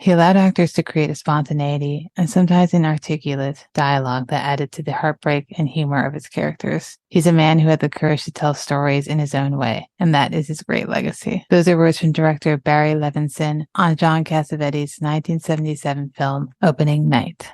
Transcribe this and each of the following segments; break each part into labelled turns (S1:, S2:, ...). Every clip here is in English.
S1: He allowed actors to create a spontaneity and sometimes inarticulate dialogue that added to the heartbreak and humor of his characters. He's a man who had the courage to tell stories in his own way, and that is his great legacy. Those are words from director Barry Levinson on John Cassavetes' 1977 film, Opening Night.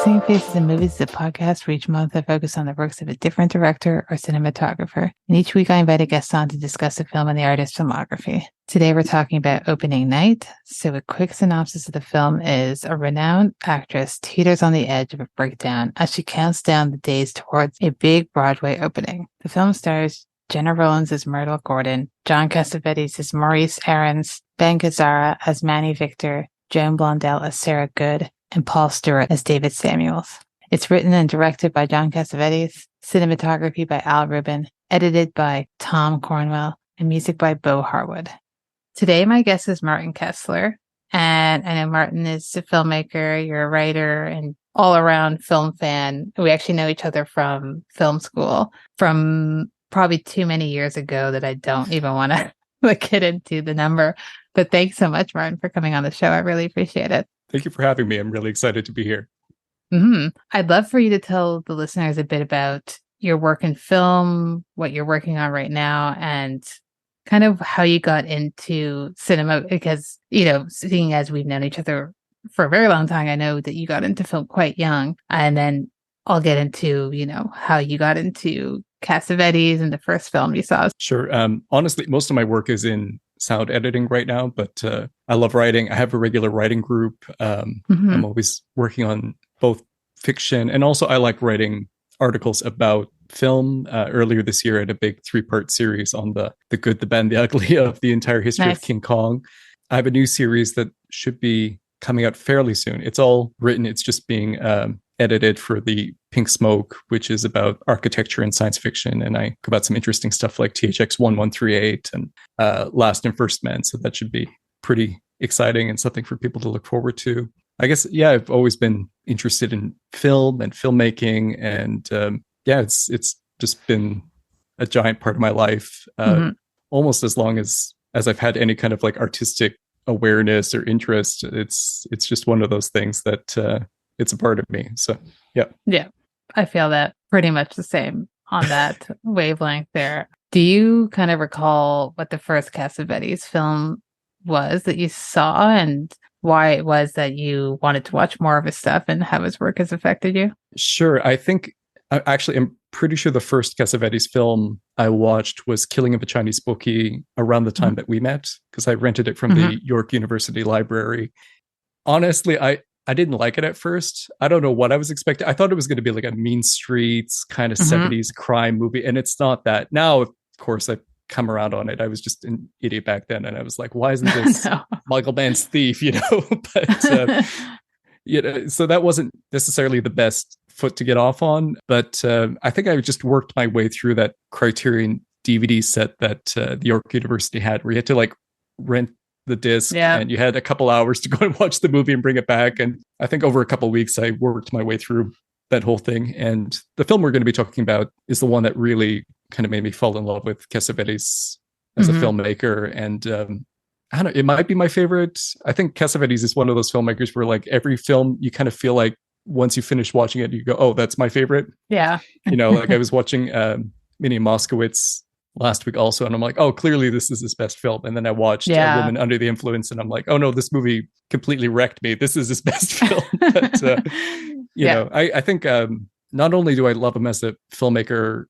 S1: Seeing Faces in Movies is a podcast where each month I focus on the works of a different director or cinematographer. And each week I invite a guest on to discuss a film and the artist's filmography. Today we're talking about Opening Night. So a quick synopsis of the film is a renowned actress teeters on the edge of a breakdown as she counts down the days towards a big Broadway opening. The film stars Jenna Rollins as Myrtle Gordon, John Cassavetes as Maurice Aarons, Ben Gazzara as Manny Victor, Joan Blondell as Sarah Good, and Paul Stewart as David Samuels. It's written and directed by John Cassavetes, cinematography by Al Rubin, edited by Tom Cornwell, and music by Bo Harwood. Today, my guest is Martin Kessler, and I know Martin is a filmmaker, you're a writer, and all-around film fan. We actually know each other from film school, from probably too many years ago that I don't even want to get into the number. But thanks so much, Martin, for coming on the show. I really appreciate it.
S2: Thank you for having me. I'm really excited to be here.
S1: I'd love for you to tell the listeners a bit about your work in film, what you're working on right now, and kind of how you got into cinema. Because, you know, seeing as we've known each other for a very long time, I know that you got into film quite young. And then I'll get into, you know, how you got into Cassavetes and the first film you saw.
S2: Sure. Honestly, most of my work is in sound editing right now, but I love writing. I have a regular writing group. I'm always working on both fiction and also I like writing articles about film. Earlier this year, I had a big 3-part series on the good, the bad, and the ugly of the entire history of King Kong. I have a new series that should be coming out fairly soon. It's all written. It's just being edited for the Pink Smoke, which is about architecture and science fiction. And I talk about some interesting stuff like THX 1138 and Last and First Men. So that should be pretty exciting and something for people to look forward to. I guess, yeah, I've always been interested in film and filmmaking. And it's just been a giant part of my life, almost as long as I've had any kind of like artistic awareness or interest. It's just one of those things that it's a part of me. So, yeah.
S1: I feel that pretty much the same on that wavelength there. Do you kind of recall what the first Cassavetes film was that you saw and why it was that you wanted to watch more of his stuff and how his work has affected you?
S2: Sure. I think I'm pretty sure the first Cassavetes film I watched was Killing of a Chinese Bookie around the time that we met, because I rented it from the York University Library. Honestly, I didn't like it at first. I don't know what I was expecting. I thought it was going to be like a Mean Streets kind of 70s crime movie. And it's not that. Now, of course, I've come around on it. I was just an idiot back then. And I was like, why isn't this Michael Mann's Thief, you know? But, so that wasn't necessarily the best foot to get off on. But I think I just worked my way through that Criterion DVD set that the York University had, where you had to like rent the disc and you had a couple hours to go and watch the movie and bring it back. And I think over a couple of weeks, I worked my way through that whole thing. And the film we're going to be talking about is the one that really kind of made me fall in love with Cassavetes as a filmmaker. And I don't know, it might be my favorite. I think Cassavetes is one of those filmmakers where like every film you kind of feel like once you finish watching it, you go, oh, that's my favorite.
S1: Yeah.
S2: You know, like I was watching Minnie Moskowitz last week also, and I'm like, oh, clearly this is his best film. And then I watched A Woman Under the Influence, and I'm like, oh no, this movie completely wrecked me. This is his best film. But you know, I think not only do I love him as a filmmaker,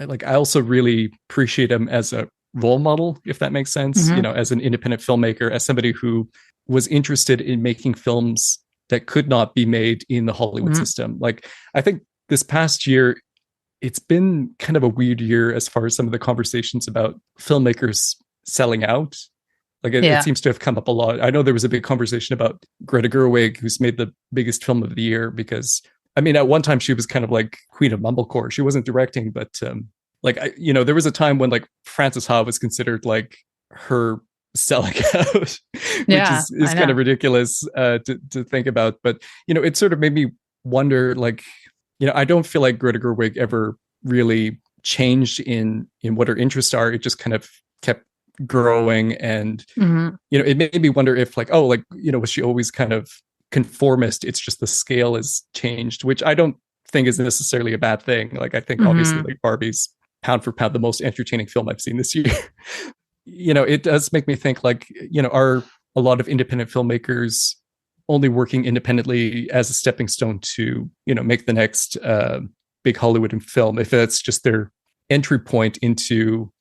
S2: I also really appreciate him as a role model, if that makes sense. You know, as an independent filmmaker, as somebody who was interested in making films that could not be made in the Hollywood system. Like, I think this past year, it's been kind of a weird year as far as some of the conversations about filmmakers selling out. Like it seems to have come up a lot. I know there was a big conversation about Greta Gerwig, who's made the biggest film of the year, because I mean, at one time she was kind of like queen of mumblecore. She wasn't directing, but there was a time when like Frances Ha was considered like her selling out, which is kind of ridiculous to think about. But, you know, it sort of made me wonder, like, I don't feel like Greta Gerwig ever really changed in what her interests are. It just kind of kept growing, and it made me wonder if, like, was she always kind of conformist? It's just the scale has changed, which I don't think is necessarily a bad thing. Like, I think obviously, like, Barbie's pound for pound the most entertaining film I've seen this year. It does make me think, like, are a lot of independent filmmakers only working independently as a stepping stone to, make the next big Hollywood film, if that's just their entry point into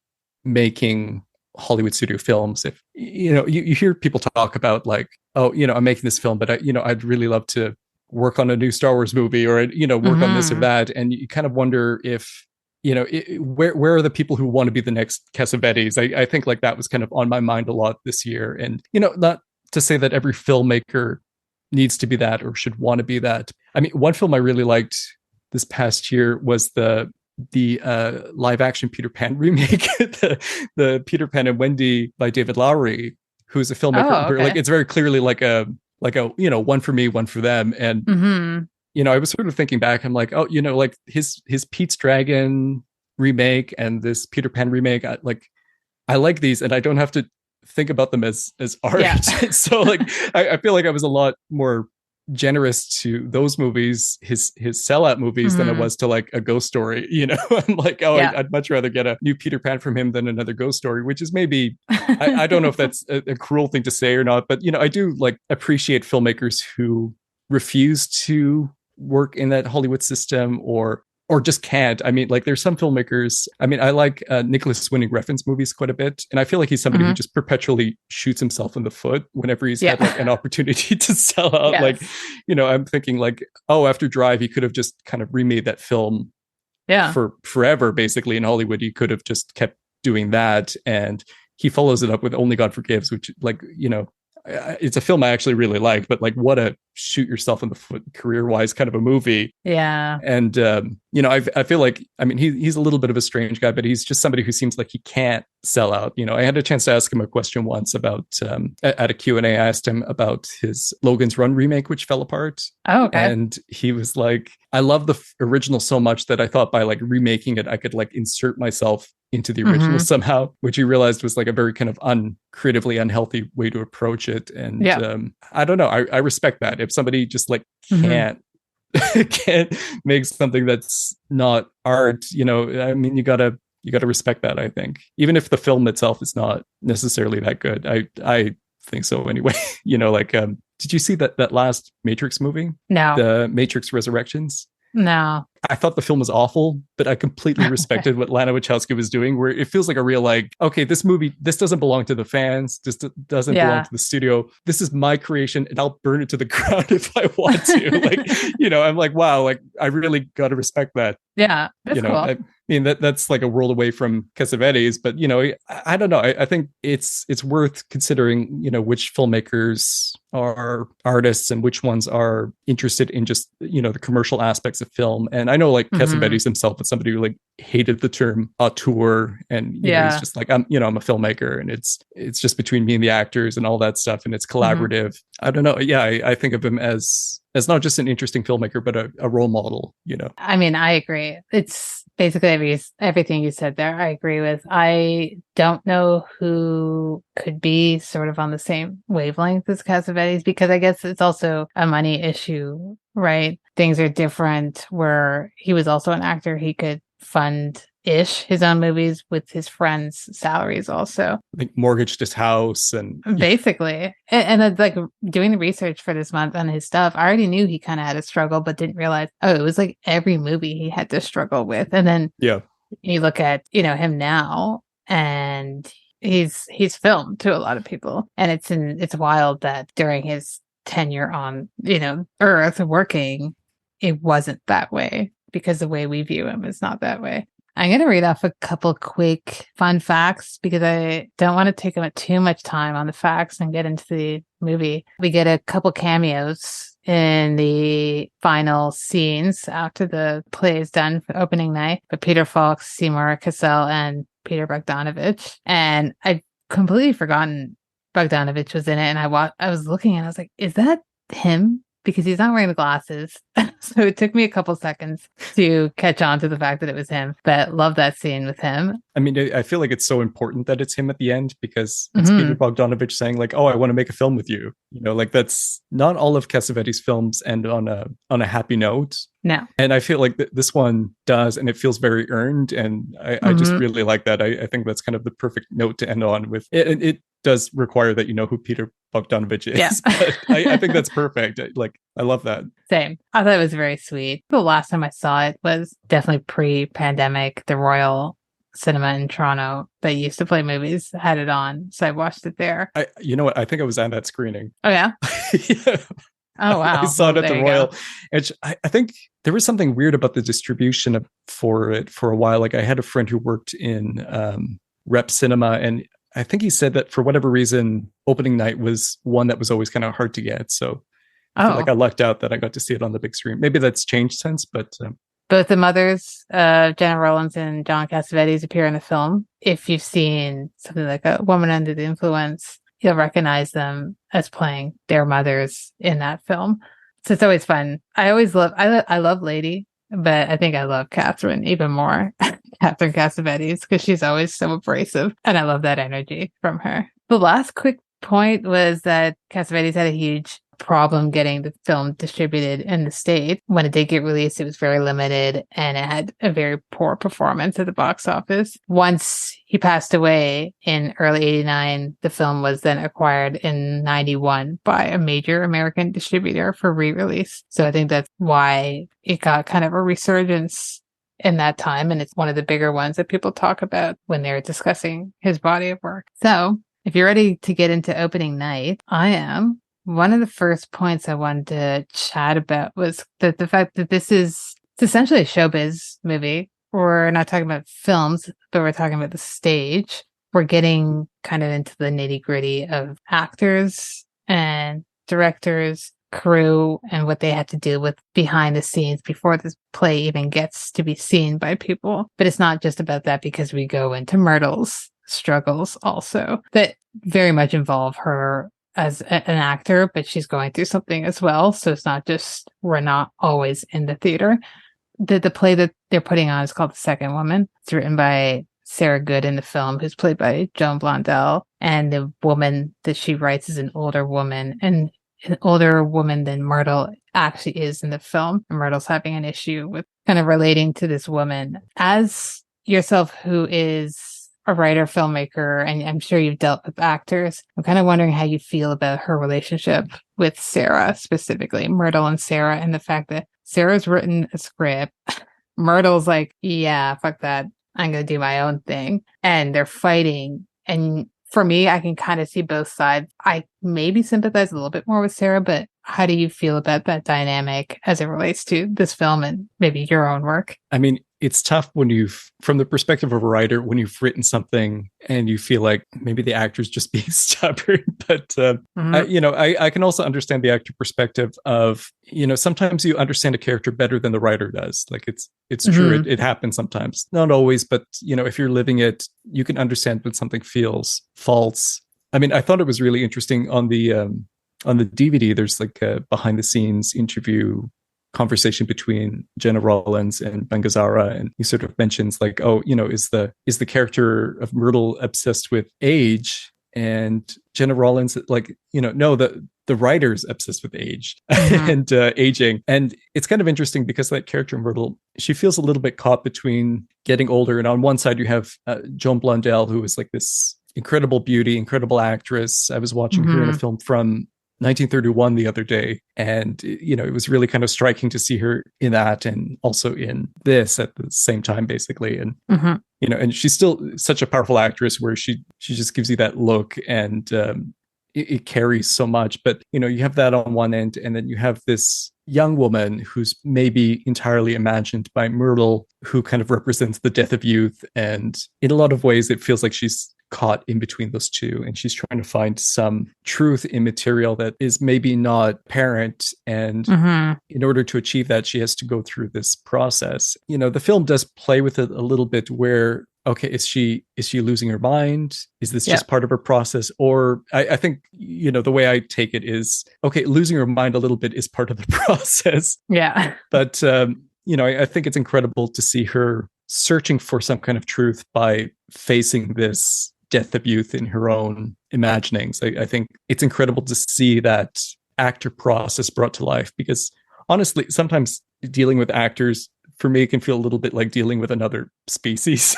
S2: making Hollywood studio films? If you hear people talk about, like, oh, I'm making this film, but I'd really love to work on a new Star Wars movie, or work on this or that, and you kind of wonder if where are the people who want to be the next Cassavetes? I think, like, that was kind of on my mind a lot this year. And not to say that every filmmaker needs to be that or should want to be that. I mean, one film I really liked this past year was the live action Peter Pan remake, the Peter Pan and Wendy by David Lowery, who's a filmmaker. Like, it's very clearly like a one for me, one for them. And I was sort of thinking back, I'm like, oh, like his Pete's Dragon remake and this Peter Pan remake, I like these, and I don't have to think about them as art. Yeah. So, like, I feel like I was a lot more generous to those movies, his sellout movies, than I was to, like, a Ghost Story. I'm like, oh, yeah. I'd much rather get a new Peter Pan from him than another Ghost Story, which is maybe I don't know if that's a cruel thing to say or not, but I do, like, appreciate filmmakers who refuse to work in that Hollywood system, or just can't. I mean, like, there's some filmmakers. I mean, I like Nicholas Winding Refn's movies quite a bit, and I feel like he's somebody who just perpetually shoots himself in the foot whenever he's had, like, an opportunity to sell out. Yes. Like, I'm thinking, like, oh, after Drive, he could have just kind of remade that film, for forever, basically, in Hollywood. He could have just kept doing that, and he follows it up with Only God Forgives, which, like, it's a film I actually really like, but, like, what a shoot yourself in the foot career-wise kind of a movie. Yeah. And I feel like, I mean, he's a little bit of a strange guy, but he's just somebody who seems like he can't sell out. I had a chance to ask him a question once about at a Q&A. I asked him about his Logan's Run remake, which fell apart. Oh, okay. And he was like, I love the original so much that I thought by, like, remaking it, I could, like, insert myself into the original somehow, which he realized was, like, a very kind of creatively unhealthy way to approach it. And I don't know. I respect that. If somebody just, like, can't make something that's not art, I mean, you gotta respect that, I think. Even if the film itself is not necessarily that good. I think so anyway. Like, did you see that last Matrix movie? No. The Matrix Resurrections? No. I thought the film was awful, but I completely respected what Lana Wachowski was doing, where it feels like a real, like, okay, this movie, this doesn't belong to the fans. This doesn't belong to the studio. This is my creation, and I'll burn it to the ground if I want to. Like, I'm like, wow, like, I really got to respect that. Yeah, that's cool. I mean, that's like a world away from Cassavetes, but, I don't know. I think it's worth considering, which filmmakers are artists and which ones are interested in just, the commercial aspects of film. And I know, like, Cassavetes himself is somebody who, like, hated the term auteur, and he's just like, I'm a filmmaker, and it's just between me and the actors and all that stuff, and it's collaborative. I don't know. Yeah, I think of him as not just an interesting filmmaker, but a role model.
S1: I mean, I agree. It's basically everything you said there. I agree with. I don't know who could be sort of on the same wavelength as Cassavetes, because I guess it's also a money issue, right? Things are different, where he was also an actor. He could fund his own movies with his friends' salaries also.
S2: Like, mortgaged his house and
S1: basically. And like, doing the research for this month on his stuff, I already knew he kind of had a struggle, but didn't realize, it was like every movie he had to struggle with. And then you look at, him now, and he's filmed to a lot of people. And it's wild that during his tenure on, Earth working, it wasn't that way, because the way we view him is not that way. I'm going to read off a couple quick fun facts, because I don't want to take up too much time on the facts and get into the movie. We get a couple cameos in the final scenes after the play is done for opening night, but Peter Falk, Seymour Cassel, and Peter Bogdanovich. And I'd completely forgotten Bogdanovich was in it, and I was looking and I was like, is that him? Because he's not wearing the glasses. So it took me a couple seconds to catch on to the fact that it was him, but love that scene with him.
S2: I mean, I feel like it's so important that it's him at the end because it's Peter Bogdanovich saying like, "Oh, I want to make a film with you." You know, like that's not all of Cassavetes' films end on a happy note.
S1: No.
S2: And I feel like this one does, and it feels very earned. And I just really like that. I think that's kind of the perfect note to end on with. It does require that you know who Peter Bogdanovich is.
S1: Yeah.
S2: But I think that's perfect. I love that.
S1: Same. I thought it was very sweet. The last time I saw it was definitely pre-pandemic. The Royal Cinema in Toronto that used to play movies had it on, so I watched it there.
S2: You know what? I think I was at that screening.
S1: Oh yeah.
S2: Yeah.
S1: Oh wow.
S2: I saw it at the Royal. And I think there was something weird about the distribution for it for a while. Like I had a friend who worked in rep cinema, and I think he said that for whatever reason, opening night was one that was always kind of hard to get. So I feel like I lucked out that I got to see it on the big screen. Maybe that's changed since, but
S1: both the mothers, Jenna Rollins and John Cassavetes, appear in the film. If you've seen something like A Woman Under the Influence, you'll recognize them as playing their mothers in that film. So it's always fun. I love Lady, but I think I love Catherine even more. Catherine Cassavetes, because she's always so abrasive, and I love that energy from her. The last quick point was that Cassavetes had a huge problem getting the film distributed in the States. When it did get released, it was very limited, and it had a very poor performance at the box office. Once he passed away in early 89, the film was then acquired in 91 by a major American distributor for re-release. So I think that's why it got kind of a resurgence in that time, and it's one of the bigger ones that people talk about when they're discussing his body of work. So if you're ready to get into opening night, I am. One of the first points I wanted to chat about was the fact that it's essentially a showbiz movie. We're not talking about films, but we're talking about the stage. We're getting kind of into the nitty gritty of actors and directors, crew, and what they had to deal with behind the scenes before this play even gets to be seen by people. But it's not just about that, because we go into Myrtle's struggles also that very much involve her as an actor, but she's going through something as well. So it's not just, we're not always in the theater. The play that they're putting on is called The Second Woman. It's written by Sarah Good in the film, who's played by Joan Blondell. And the woman that she writes is an older woman, and an older woman than Myrtle actually is in the film. And Myrtle's having an issue with kind of relating to this woman. As yourself, who is a writer, filmmaker, and I'm sure you've dealt with actors, I'm kind of wondering how you feel about her relationship with Sarah, specifically Myrtle and Sarah, and the fact that Sarah's written a script. Myrtle's like, yeah, fuck that. I'm going to do my own thing. And they're fighting. And for me, I can kind of see both sides. I maybe sympathize a little bit more with Sarah, but how do you feel about that dynamic as it relates to this film and maybe your own work? I mean,
S2: it's tough when from the perspective of a writer, when you've written something and you feel like maybe the actor's just being stubborn. But, I can also understand the actor perspective of, sometimes you understand a character better than the writer does. Like it's true. It happens sometimes, not always, but if you're living it, you can understand when something feels false. I mean, I thought it was really interesting on the DVD. There's like a behind the scenes interview conversation between Jenna Rollins and Bangazara, and he sort of mentions like, oh, is the character of Myrtle obsessed with age? And Jenna Rollins like, no, the writer's obsessed with age and aging. And it's kind of interesting because that character Myrtle, she feels a little bit caught between getting older, and on one side you have Joan Blondell, who is like this incredible beauty, incredible actress. I was watching her in a film from 1931 the other day, and it was really kind of striking to see her in that and also in this at the same time, basically. And and she's still such a powerful actress where she just gives you that look, and it carries so much. But you have that on one end, and then you have this young woman who's maybe entirely imagined by Myrtle, who kind of represents the death of youth, and in a lot of ways it feels like she's caught in between those two, and she's trying to find some truth in material that is maybe not apparent, and in order to achieve that she has to go through this process. The film does play with it a little bit, where okay, is she losing her mind? Is this just part of her process? Or I think, the way I take it is, okay, losing her mind a little bit is part of the process.
S1: Yeah.
S2: But, I think it's incredible to see her searching for some kind of truth by facing this death of youth in her own imaginings. I think it's incredible to see that actor process brought to life, because honestly, sometimes dealing with actors, for me, it can feel a little bit like dealing with another species.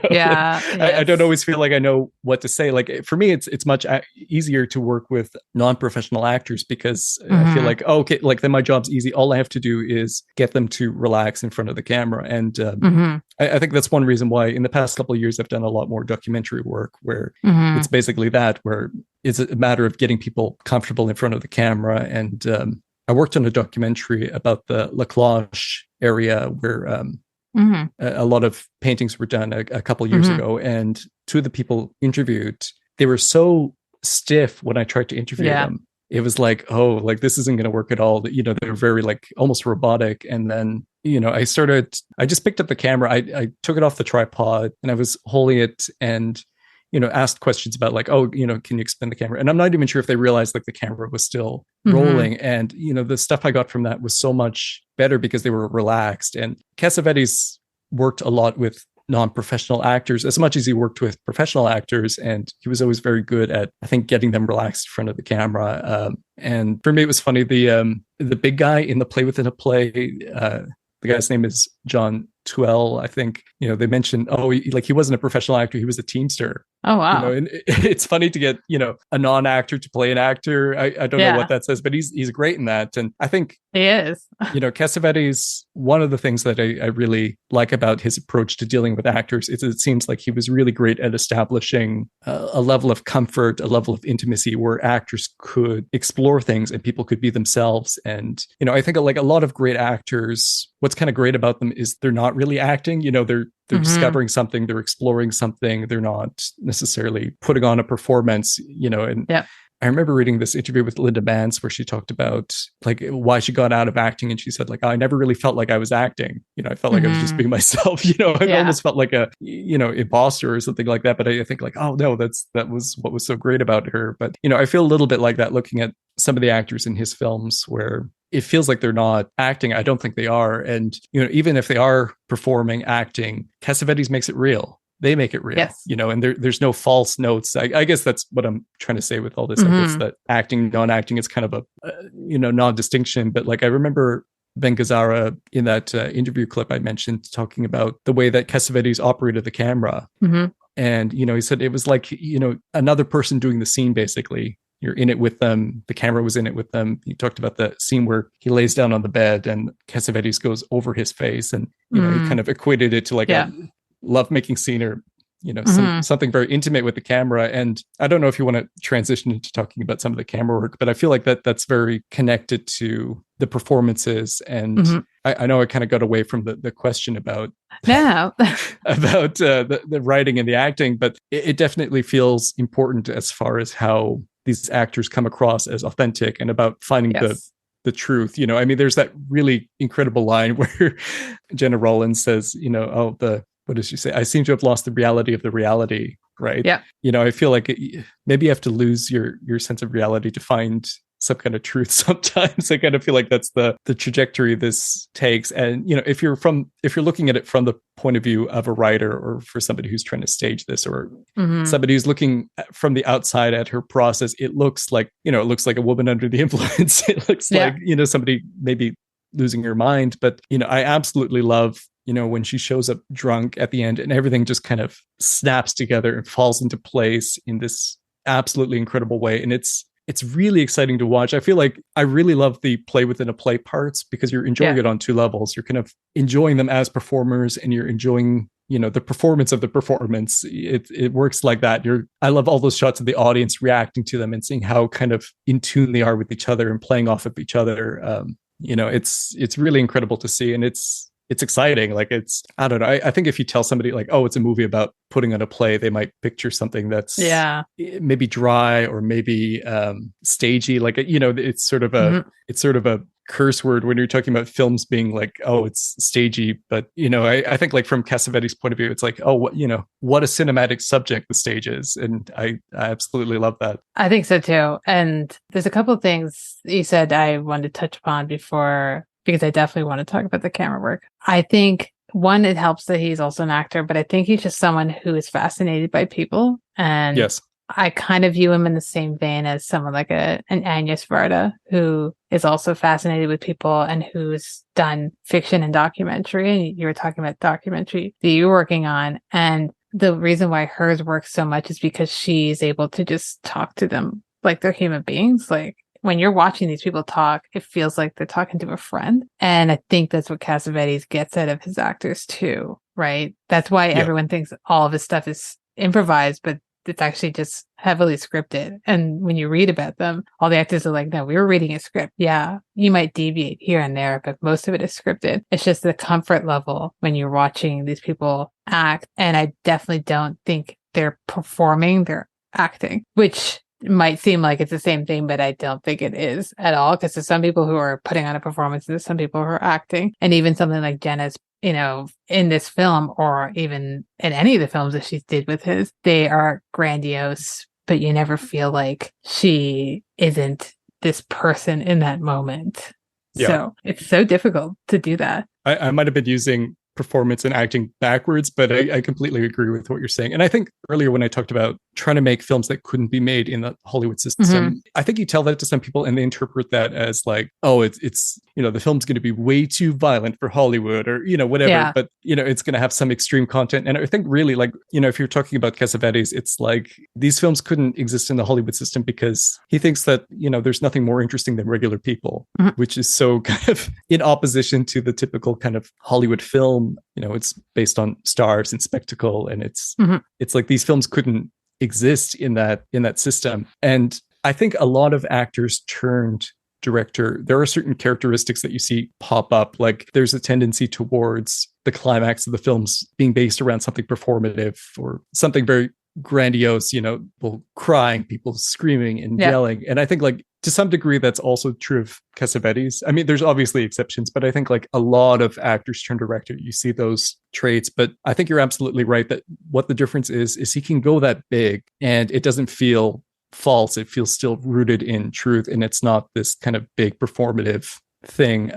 S1: Yeah.
S2: I don't always feel like I know what to say. Like for me, it's much easier to work with non-professional actors, because I feel like, okay, like then my job's easy. All I have to do is get them to relax in front of the camera. And I think that's one reason why in the past couple of years, I've done a lot more documentary work where it's basically that, where it's a matter of getting people comfortable in front of the camera. And I worked on a documentary about the La Cloche area where a lot of paintings were done a couple years ago. And two of the people interviewed, they were so stiff when I tried to interview them. It was like, oh, like this isn't going to work at all. They're very like almost robotic. And then, I just picked up the camera. I took it off the tripod and I was holding it and asked questions about like, oh, can you explain the camera? And I'm not even sure if they realized like the camera was still rolling. And, the stuff I got from that was so much better because they were relaxed. And Cassavetes worked a lot with non-professional actors as much as he worked with professional actors. And he was always very good at, I think, getting them relaxed in front of the camera. And for me, it was funny. The big guy in the Play Within a Play, the guy's name is John I think, they mentioned, he wasn't a professional actor. He was a Teamster.
S1: Oh, wow.
S2: And it's funny to get, a non-actor to play an actor. I don't know what that says, but he's great in that. And I think
S1: he is,
S2: Cassavetes, one of the things that I really like about his approach to dealing with actors is it seems like he was really great at establishing a level of comfort, a level of intimacy where actors could explore things and people could be themselves. And, I think like a lot of great actors, what's kind of great about them is they're not really acting, they're discovering something, they're exploring something, they're not necessarily putting on a performance, and I remember reading this interview with Linda Mance where she talked about like why she got out of acting, and she said like, I never really felt like I was acting, I felt like I was just being myself, I almost felt like a imposter or something like that. But I think like, oh no, that was what was so great about her. But I feel a little bit like that looking at some of the actors in his films where it feels like they're not acting. I don't think they are. And, even if they are performing, acting, Cassavetes makes it real. They make it real, and there's no false notes. I guess that's what I'm trying to say with all this. I guess that acting, non-acting is kind of a, non-distinction. But like, I remember Ben Gazzara in that interview clip I mentioned talking about the way that Cassavetes operated the camera. And, he said it was like, another person doing the scene, basically. You're in it with them. The camera was in it with them. He talked about the scene where he lays down on the bed and Cassavetes goes over his face, and he kind of equated it to like a lovemaking scene or something very intimate with the camera. And I don't know if you want to transition into talking about some of the camera work, but I feel like that's very connected to the performances. And I know I kind of got away from the question about about the writing and the acting, but it definitely feels important as far as how these actors come across as authentic and about finding the truth. I mean, there's that really incredible line where Jenna Rollins says, what does she say? I seem to have lost the reality of the reality, right? Yeah. I feel like maybe you have to lose your sense of reality to find some kind of truth sometimes. I kind of feel like that's the trajectory this takes. And, if you're looking at it from the point of view of a writer, or for somebody who's trying to stage this, or somebody who's looking from the outside at her process, it looks like, a woman under the influence. It looks like, somebody maybe losing her mind. But, I absolutely love, when she shows up drunk at the end and everything just kind of snaps together and falls into place in this absolutely incredible way. And it's really exciting to watch. I feel like I really love the Play Within a Play parts because you're enjoying it on two levels. You're kind of enjoying them as performers, and you're enjoying, the performance of the performance. It works like that. I love all those shots of the audience reacting to them and seeing how kind of in tune they are with each other and playing off of each other. It's really incredible to see, and it's exciting. Like I don't know. I think if you tell somebody like, oh, it's a movie about putting on a play, they might picture something that's maybe dry or maybe stagey. Like, it's sort of a curse word when you're talking about films being like, oh, it's stagey. But, I think like from Cassavetes' point of view, it's like, oh, what a cinematic subject the stage is. And I absolutely love that.
S1: I think so too. And there's a couple of things you said I wanted to touch upon before, because I definitely want to talk about the camera work. I think one, it helps that he's also an actor, but I think he's just someone who is fascinated by people. And
S2: yes.
S1: I kind of view him in the same vein as someone like an Agnes Varda, who is also fascinated with people and who's done fiction and documentary. And you were talking about documentary that you're working on. And the reason why hers works so much is because she's able to just talk to them like they're human beings. Like when you're watching these people talk, it feels like they're talking to a friend. And I think that's what Cassavetes gets out of his actors too, right? That's why everyone thinks all of his stuff is improvised, but it's actually just heavily scripted. And when you read about them, all the actors are like, no, we were reading a script. Yeah, you might deviate here and there, but most of it is scripted. It's just the comfort level when you're watching these people act. And I definitely don't think they're performing, they're acting, which might seem like it's the same thing, but I don't think it is at all. Because there's some people who are putting on a performance, there's some people who are acting. And even something like Jenna's, in this film, or even in any of the films that she did with his, they are grandiose, but you never feel like she isn't this person in that moment. Yeah. So it's so difficult to do that.
S2: I might have been using performance and acting backwards, but I completely agree with what you're saying. And I think earlier when I talked about trying to make films that couldn't be made in the Hollywood system, I think you tell that to some people and they interpret that as like, oh, it's the film's going to be way too violent for Hollywood, or whatever. Yeah. But it's going to have some extreme content. And I think really, like, if you're talking about Cassavetes, it's like these films couldn't exist in the Hollywood system because he thinks that there's nothing more interesting than regular people, which is so kind of in opposition to the typical kind of Hollywood film. It's based on stars and spectacle, and it's like these films couldn't exist in that system. And I think a lot of actors turned director, there are certain characteristics that you see pop up. Like there's a tendency towards the climax of the films being based around something performative or something very grandiose, people crying, people screaming and yelling. And I think like to some degree that's also true of Cassavetes. I mean, there's obviously exceptions, but I think like a lot of actors turn director, you see those traits. But I think you're absolutely right that what the difference is he can go that big and it doesn't feel false. It feels still rooted in truth, and it's not this kind of big performative thing.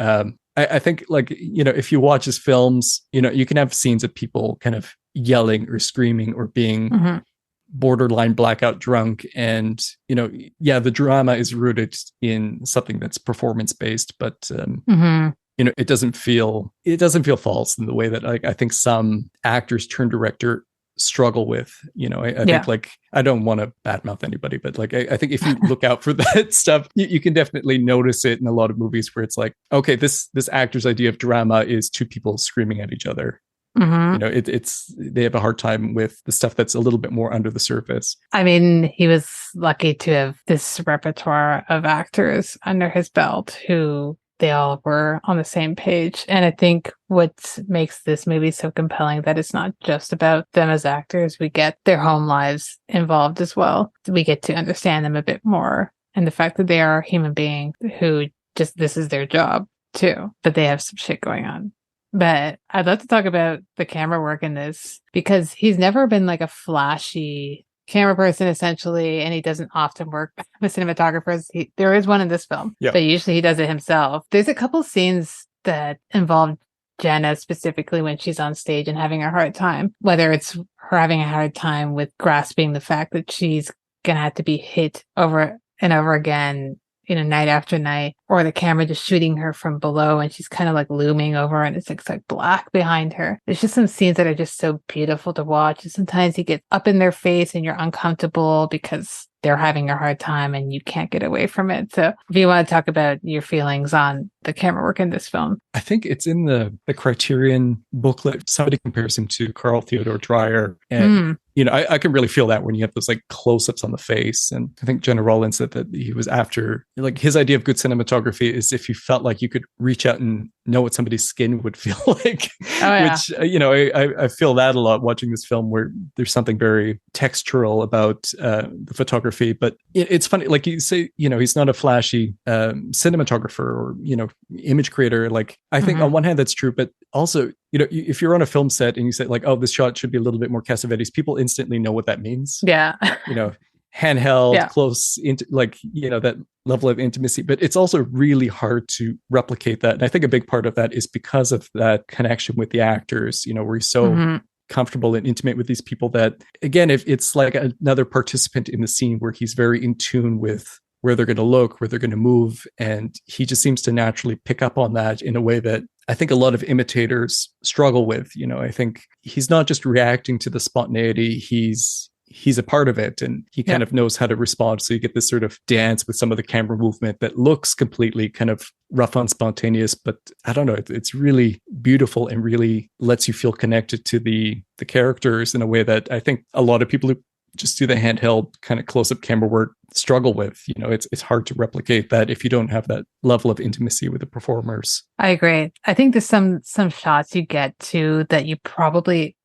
S2: I think like, if you watch his films, you can have scenes of people kind of yelling or screaming or being borderline blackout drunk. And, the drama is rooted in something that's performance based, but, it doesn't feel false in the way that I think some actors turn director struggle with. I think like, I don't want to badmouth anybody, but like I think if you look out for that stuff, you can definitely notice it in a lot of movies where it's like, okay, this actor's idea of drama is two people screaming at each other. It's they have a hard time with the stuff that's a little bit more under the surface.
S1: I mean, he was lucky to have this repertoire of actors under his belt who they all were on the same page. And I think what makes this movie so compelling that it's not just about them as actors. We get their home lives involved as well. We get to understand them a bit more. And the fact that they are human beings who just, this is their job too, but they have some shit going on. But I'd love to talk about the camera work in this because he's never been like a flashy camera person essentially, and he doesn't often work with cinematographers. There is one in this film, but usually he does it himself. There's a couple scenes that involve Jenna specifically when she's on stage and having a hard time, whether it's her having a hard time with grasping the fact that she's gonna have to be hit over and over again, night after night, or the camera just shooting her from below and she's kind of like looming over and it's like black behind her. There's just some scenes that are just so beautiful to watch. And sometimes he gets up in their face and you're uncomfortable because they're having a hard time and you can't get away from it. So if you want to talk about your feelings on the camera work in this film.
S2: I think it's in the Criterion booklet. Somebody compares him to Carl Theodor Dreyer. And I can really feel that when you have those like close-ups on the face. And I think Jenna Rollins said that he was after, like, his idea of good cinematography is if you felt like you could reach out and know what somebody's skin would feel like.
S1: Oh, yeah.
S2: Which, I feel that a lot watching this film, where there's something very textural about the photography. But it's funny, like you say, he's not a flashy cinematographer or, image creator. Like, I think on one hand that's true, but also, if you're on a film set and you say like, oh, this shot should be a little bit more Cassavetes, people instantly know what that means.
S1: Yeah.
S2: Handheld, close, that level of intimacy. But it's also really hard to replicate that. And I think a big part of that is because of that connection with the actors, where he's so comfortable and intimate with these people that, again, if it's like another participant in the scene where he's very in tune with where they're going to look, where they're going to move. And he just seems to naturally pick up on that in a way that I think a lot of imitators struggle with. I think he's not just reacting to the spontaneity, he's a part of it, and he kind of knows how to respond. So you get this sort of dance with some of the camera movement that looks completely kind of rough and spontaneous, but I don't know, it's really beautiful and really lets you feel connected to the characters in a way that I think a lot of people who just do the handheld kind of close-up camera work struggle with. It's hard to replicate that if you don't have that level of intimacy with the performers.
S1: I agree. I think there's some shots you get to that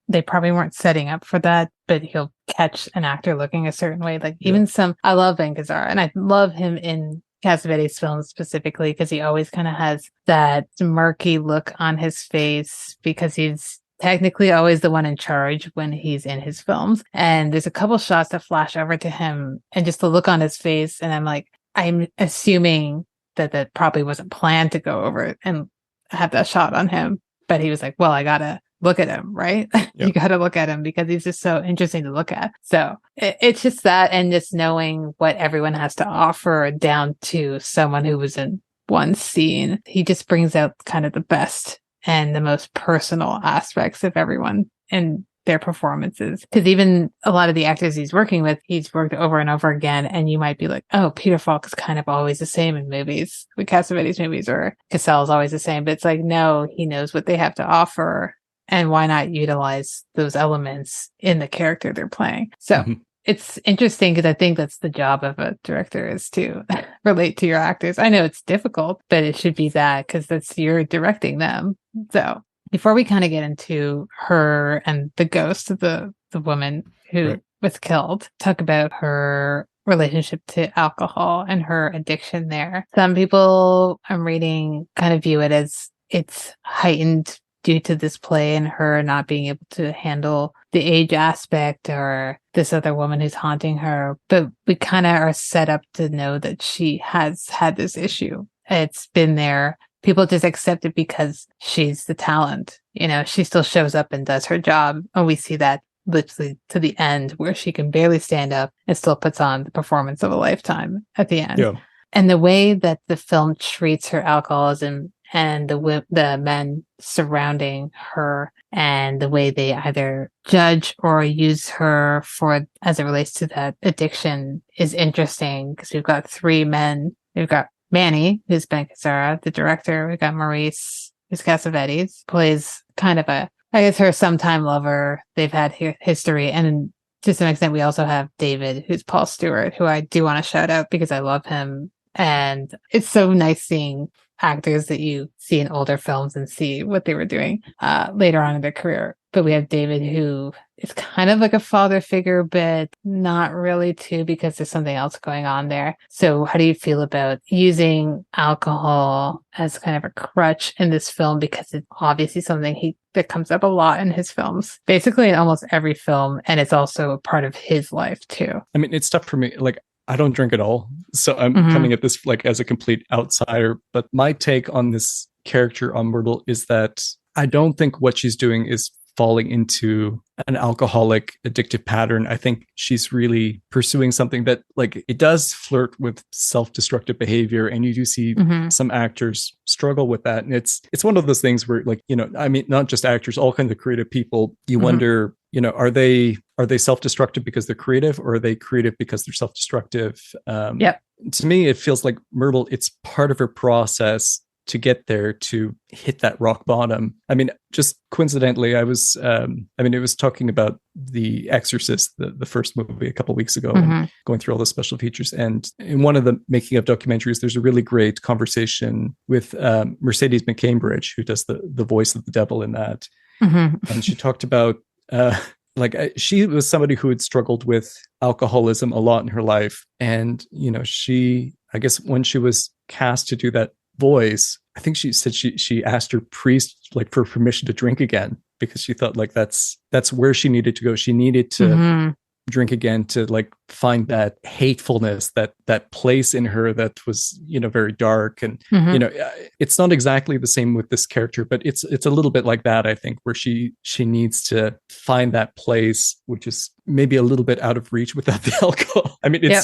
S1: they probably weren't setting up for that, but he'll catch an actor looking a certain way. Like even I love Ben Gazzara, and I love him in Cassavetes films specifically because he always kind of has that murky look on his face because he's technically always the one in charge when he's in his films. And there's a couple shots that flash over to him and just the look on his face. And I'm assuming that probably wasn't planned to go over and have that shot on him. But he was like, well, I got to look at him, right? Yep. You got to look at him because he's just so interesting to look at. So it's just that, and just knowing what everyone has to offer down to someone who was in one scene. He just brings out kind of the best and the most personal aspects of everyone and their performances. Because even a lot of the actors he's working with, he's worked over and over again. And you might be like, oh, Peter Falk is kind of always the same in movies, with Cassavetes movies, or Cassell's always the same. But it's like, no, he knows what they have to offer. And why not utilize those elements in the character they're playing? So it's interesting because I think that's the job of a director, is to relate to your actors. I know it's difficult, but it should be that because you're directing them. So before we kind of get into her and the ghost of the woman who was killed, talk about her relationship to alcohol and her addiction there. Some people I'm reading kind of view it as it's heightened due to this play and her not being able to handle the age aspect or this other woman who's haunting her. But we kind of are set up to know that she has had this issue. It's been there. People just accept it because she's the talent. She still shows up and does her job. And we see that literally to the end where she can barely stand up and still puts on the performance of a lifetime at the end. Yeah. And the way that the film treats her alcoholism and the men surrounding her and the way they either judge or use her for as it relates to that addiction is interesting because we've got three men. We've got Manny, who's Ben Gazzara, the director. We've got Maurice, who's Cassavetes, plays kind of her sometime lover. They've had history. And to some extent, we also have David, who's Paul Stewart, who I do want to shout out because I love him. And it's so nice seeing actors that you see in older films and see what they were doing later on in their career. But we have David, who is kind of like a father figure, but not really too, because there's something else going on there. So how do you feel about using alcohol as kind of a crutch in this film? Because it's obviously something that comes up a lot in his films, basically in almost every film. And it's also a part of his life too.
S2: I mean, it's tough for me. Like, I don't drink at all. So I'm coming at this like as a complete outsider. But my take on this character on Myrtle is that I don't think what she's doing is falling into an alcoholic addictive pattern. I think she's really pursuing something that, like, it does flirt with self-destructive behavior, and you do see some actors struggle with that. And it's one of those things where, like, I mean, not just actors, all kinds of creative people, you wonder, are they self-destructive because they're creative, or are they creative because they're self-destructive? To me, it feels like Myrtle, it's part of her process to get there, to hit that rock bottom. I mean, just coincidentally, I was it was talking about The Exorcist, the first movie, a couple of weeks ago, and going through all the special features. And in one of the making of documentaries, there's a really great conversation with Mercedes McCambridge, who does the voice of the devil in that. And she talked about she was somebody who had struggled with alcoholism a lot in her life. And, she, I guess when she was cast to do that voice, I think she said she asked her priest for permission to drink again, because she thought that's where she needed to go. She needed to drink again to find that hatefulness, that place in her that was very dark. And it's not exactly the same with this character, but it's a little bit like that, I think, where she needs to find that place which is maybe a little bit out of reach without the alcohol. I mean, it's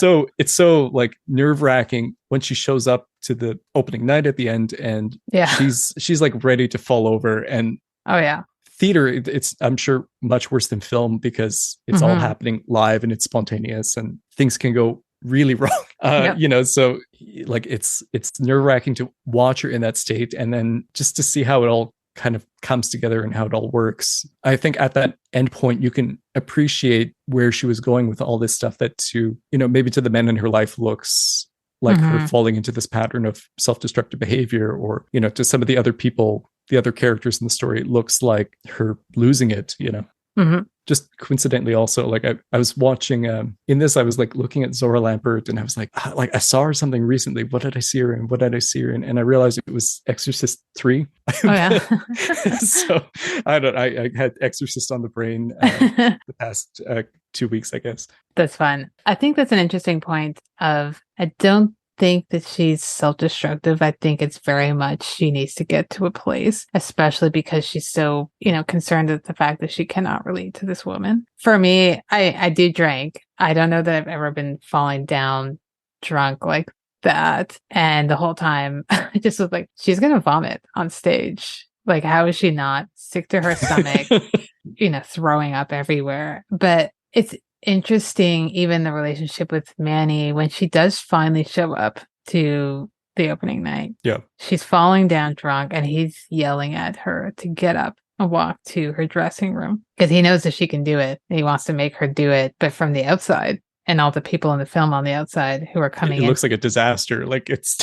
S2: so nerve-wracking when she shows up to the opening night at the end, and she's ready to fall over. And theater, it's, I'm sure, much worse than film, because it's all happening live and it's spontaneous and things can go really wrong. So it's nerve-wracking to watch her in that state, and then just to see how it all kind of comes together and how it all works. I think at that end point, you can appreciate where she was going with all this stuff that maybe to the men in her life looks like her falling into this pattern of self-destructive behavior, or, to some of the other people, the other characters in the story, it looks like her losing it, Just coincidentally also, I was watching, in this, I was looking at Zora Lampert, and I was I saw her something recently. What did I see her in? What did I see her in? And I realized it was Exorcist 3. Oh, yeah. So I had Exorcist on the brain the past 2 weeks, I guess.
S1: That's fun. I think that's an interesting point of, I don't think that she's self-destructive. I think it's very much she needs to get to a place, especially because she's so, concerned with the fact that she cannot relate to this woman. For me, I do drink. I don't know that I've ever been falling down drunk like that. And the whole time I just was like, she's going to vomit on stage. How is she not sick to her stomach, throwing up everywhere? But it's interesting, even the relationship with Manny, when she does finally show up to the opening night. Yeah. She's falling down drunk, and he's yelling at her to get up and walk to her dressing room, because he knows that she can do it. And he wants to make her do it. But from the outside, and all the people in the film on the outside who are coming in.
S2: It looks like a disaster.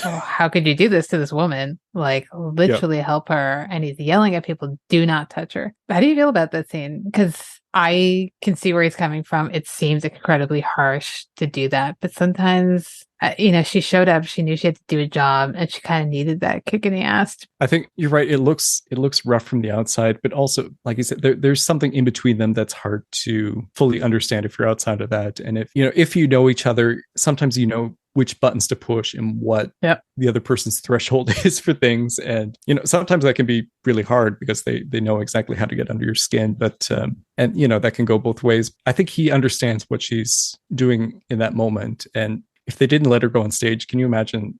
S1: How could you do this to this woman? Literally help her. And he's yelling at people, do not touch her. How do you feel about that scene? Because I can see where he's coming from. It seems incredibly harsh to do that. But sometimes, she showed up, she knew she had to do a job, and she kind of needed that kick in the ass.
S2: I think you're right. It looks rough from the outside, but also, like you said, there's something in between them that's hard to fully understand if you're outside of that. And if you know each other, sometimes which buttons to push and what the other person's threshold is for things. And, sometimes that can be really hard because they know exactly how to get under your skin. But, that can go both ways. I think he understands what she's doing in that moment. And if they didn't let her go on stage, can you imagine,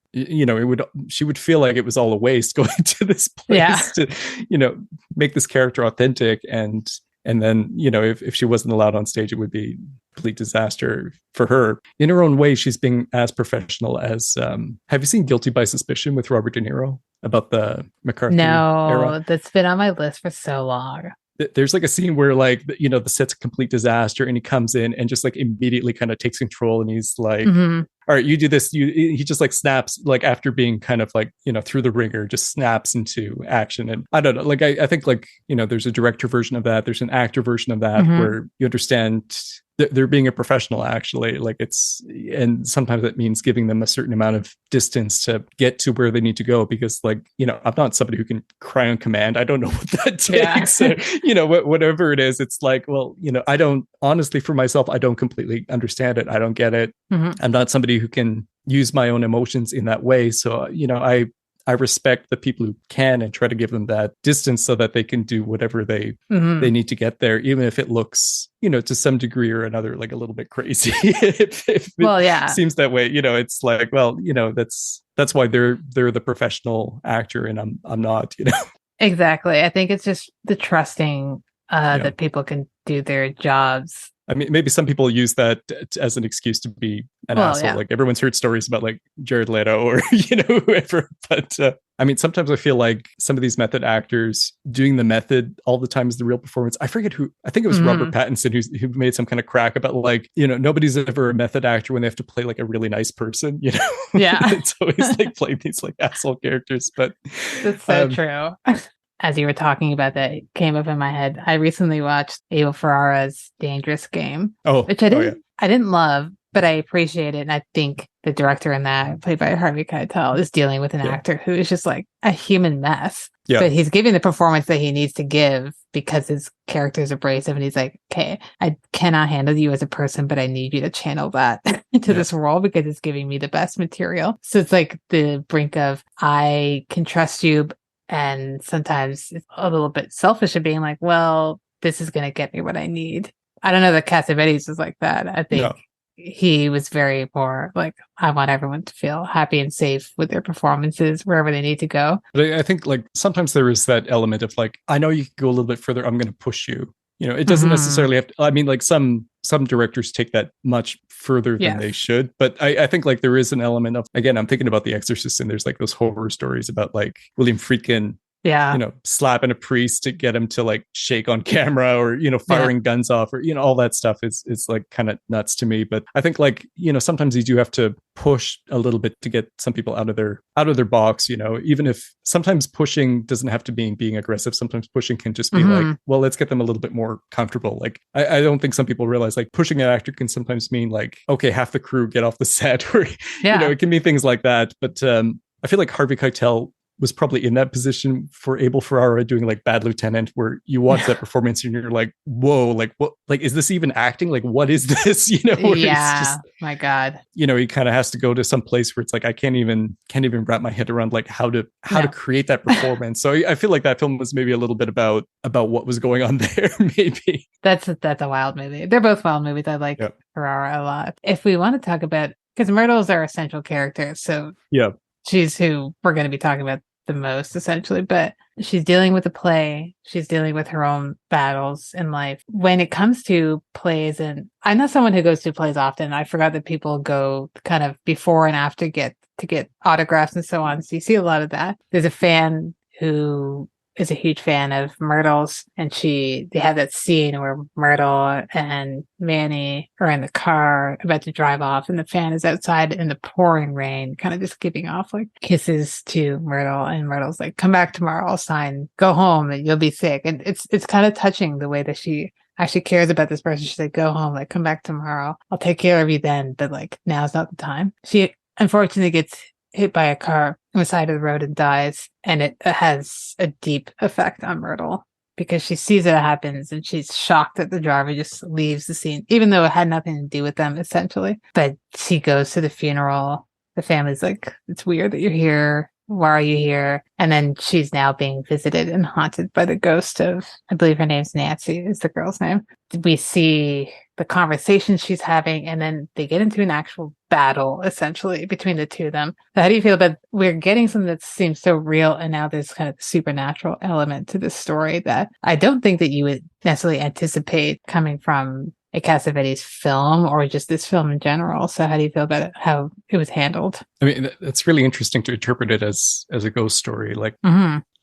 S2: she would feel like it was all a waste going to this place to, make this character authentic. And then, if she wasn't allowed on stage, it would be a complete disaster for her. In her own way, she's being as professional as, have you seen Guilty by Suspicion with Robert De Niro about the McCarthy era?
S1: That's been on my list for so long.
S2: There's a scene where the set's a complete disaster, and he comes in and just immediately kind of takes control, and he's like, all right, you do this. He just snaps, after being kind of through the ringer, just snaps into action. And I don't know, I think there's a director version of that. There's an actor version of that where you understand they're being a professional, actually. And sometimes that means giving them a certain amount of distance to get to where they need to go, because I'm not somebody who can cry on command. I don't know what that takes. Whatever it is, it's I don't, honestly, for myself, I don't completely understand it. I don't get it. I'm not somebody who can use my own emotions in that way. So, I respect the people who can, and try to give them that distance so that they can do whatever they need to get there, even if it looks, to some degree or another, a little bit crazy. if it seems that way, it's that's why they're the professional actor, and I'm not,
S1: Exactly. I think it's just the trusting that people can do their jobs
S2: I mean, maybe some people use that as an excuse to be an asshole.
S1: Yeah.
S2: Like everyone's heard stories about like Jared Leto or, whoever. But I mean, sometimes I feel like some of these method actors doing the method all the time is the real performance. I forget who, I think it was Robert Pattinson who made some kind of crack about like, nobody's ever a method actor when they have to play like a really nice person,
S1: Yeah.
S2: It's always like playing these like asshole characters. But
S1: that's so true. As you were talking about that, it came up in my head. I recently watched Abel Ferrara's Dangerous Game, which I didn't love, but I appreciate it. And I think the director in that, played by Harvey Keitel, is dealing with an actor who is just like a human mess. Yeah. But he's giving the performance that he needs to give because his character is abrasive. And he's like, okay, I cannot handle you as a person, but I need you to channel that into this role because it's giving me the best material. So it's like the brink of, I can trust you. And sometimes it's a little bit selfish of being like, well, this is going to get me what I need. I don't know that Cassavetes is like that. I think he was very more like, I want everyone to feel happy and safe with their performances wherever they need to go.
S2: But I think like sometimes there is that element of like, I know you can go a little bit further. I'm going to push you. It doesn't necessarily have to, I mean, like some directors take that much further than they should. But I think like there is an element of, again, I'm thinking about The Exorcist, and there's like those horror stories about like William Friedkin, slapping a priest to get him to like shake on camera or, firing guns off or, all that stuff is like kind of nuts to me. But I think like, sometimes you do have to push a little bit to get some people out of their box, even if sometimes pushing doesn't have to be being aggressive. Sometimes pushing can just be like, well, let's get them a little bit more comfortable. Like, I don't think some people realize like pushing an actor can sometimes mean like, okay, half the crew get off the set or, it can be things like that. But I feel like Harvey Keitel was probably in that position for Abel Ferrara doing like Bad Lieutenant, where you watch that performance and you're like, whoa, like what, like, is this even acting? Like, what is this?
S1: My God.
S2: He kind of has to go to some place where it's like, I can't even wrap my head around like how to create that performance. So I feel like that film was maybe a little bit about what was going on there. Maybe
S1: that's a wild movie. They're both wild movies. I like Ferrara a lot. If we want to talk about, because Myrtle's our essential character. So she's who we're going to be talking about the most, essentially. But she's dealing with the play. She's dealing with her own battles in life. When it comes to plays, and I'm not someone who goes to plays often. I forgot that people go kind of before and after get autographs and so on. So you see a lot of that. There's a fan who is a huge fan of Myrtle's, and they have that scene where Myrtle and Minnie are in the car about to drive off, and the fan is outside in the pouring rain, kind of just giving off like kisses to Myrtle, and Myrtle's like, come back tomorrow, I'll sign, go home and you'll be sick. And it's kind of touching the way that she actually cares about this person. She's like, go home, like come back tomorrow, I'll take care of you then, but like now's not the time. She unfortunately gets hit by a car on the side of the road and dies. And it has a deep effect on Myrtle because she sees it happens and she's shocked that the driver just leaves the scene, even though it had nothing to do with them, essentially. But she goes to the funeral. The family's like, it's weird that you're here. Why are you here? And then she's now being visited and haunted by the ghost of, I believe her name's Nancy, is the girl's name. We see the conversation she's having, and then they get into an actual battle, essentially, between the two of them. So how do you feel about, we're getting something that seems so real, and now there's kind of the supernatural element to this story that I don't think that you would necessarily anticipate coming from a Cassavetes film or just this film in general. So how do you feel about it, how it was handled?
S2: I mean, it's really interesting to interpret it as a ghost story. Like,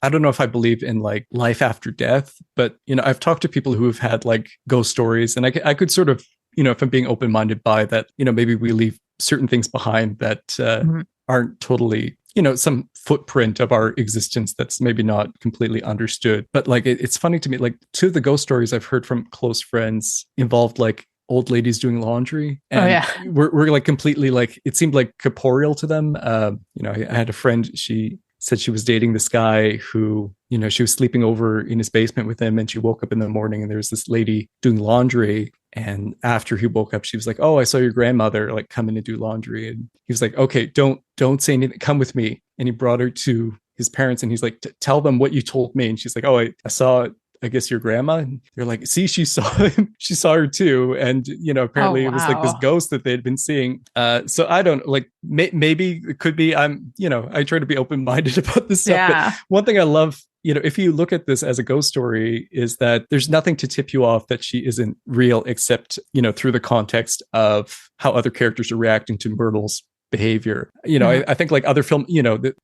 S2: I don't know if I believe in like life after death, but, I've talked to people who have had like ghost stories, and I could sort of, if I'm being open-minded by that, maybe we leave certain things behind that aren't totally, some footprint of our existence that's maybe not completely understood. But like, it's funny to me, like two of the ghost stories I've heard from close friends involved like old ladies doing laundry. And we're like completely like, it seemed like corporeal to them. I had a friend, she said she was dating this guy who, she was sleeping over in his basement with him, and she woke up in the morning and there was this lady doing laundry. And after he woke up, she was like, oh, I saw your grandmother like come in and do laundry. And he was like, okay, don't say anything, come with me. And he brought her to his parents, and he's like, tell them what you told me. And she's like, oh, I saw, I guess, your grandma. And they're like, see, she saw him. She saw her too. And, apparently it was like this ghost that they'd been seeing. So I don't like, maybe it could be, I try to be open-minded about this stuff. But one thing I love if you look at this as a ghost story, is that there's nothing to tip you off that she isn't real, except, through the context of how other characters are reacting to Myrtle's behavior. I think like other film,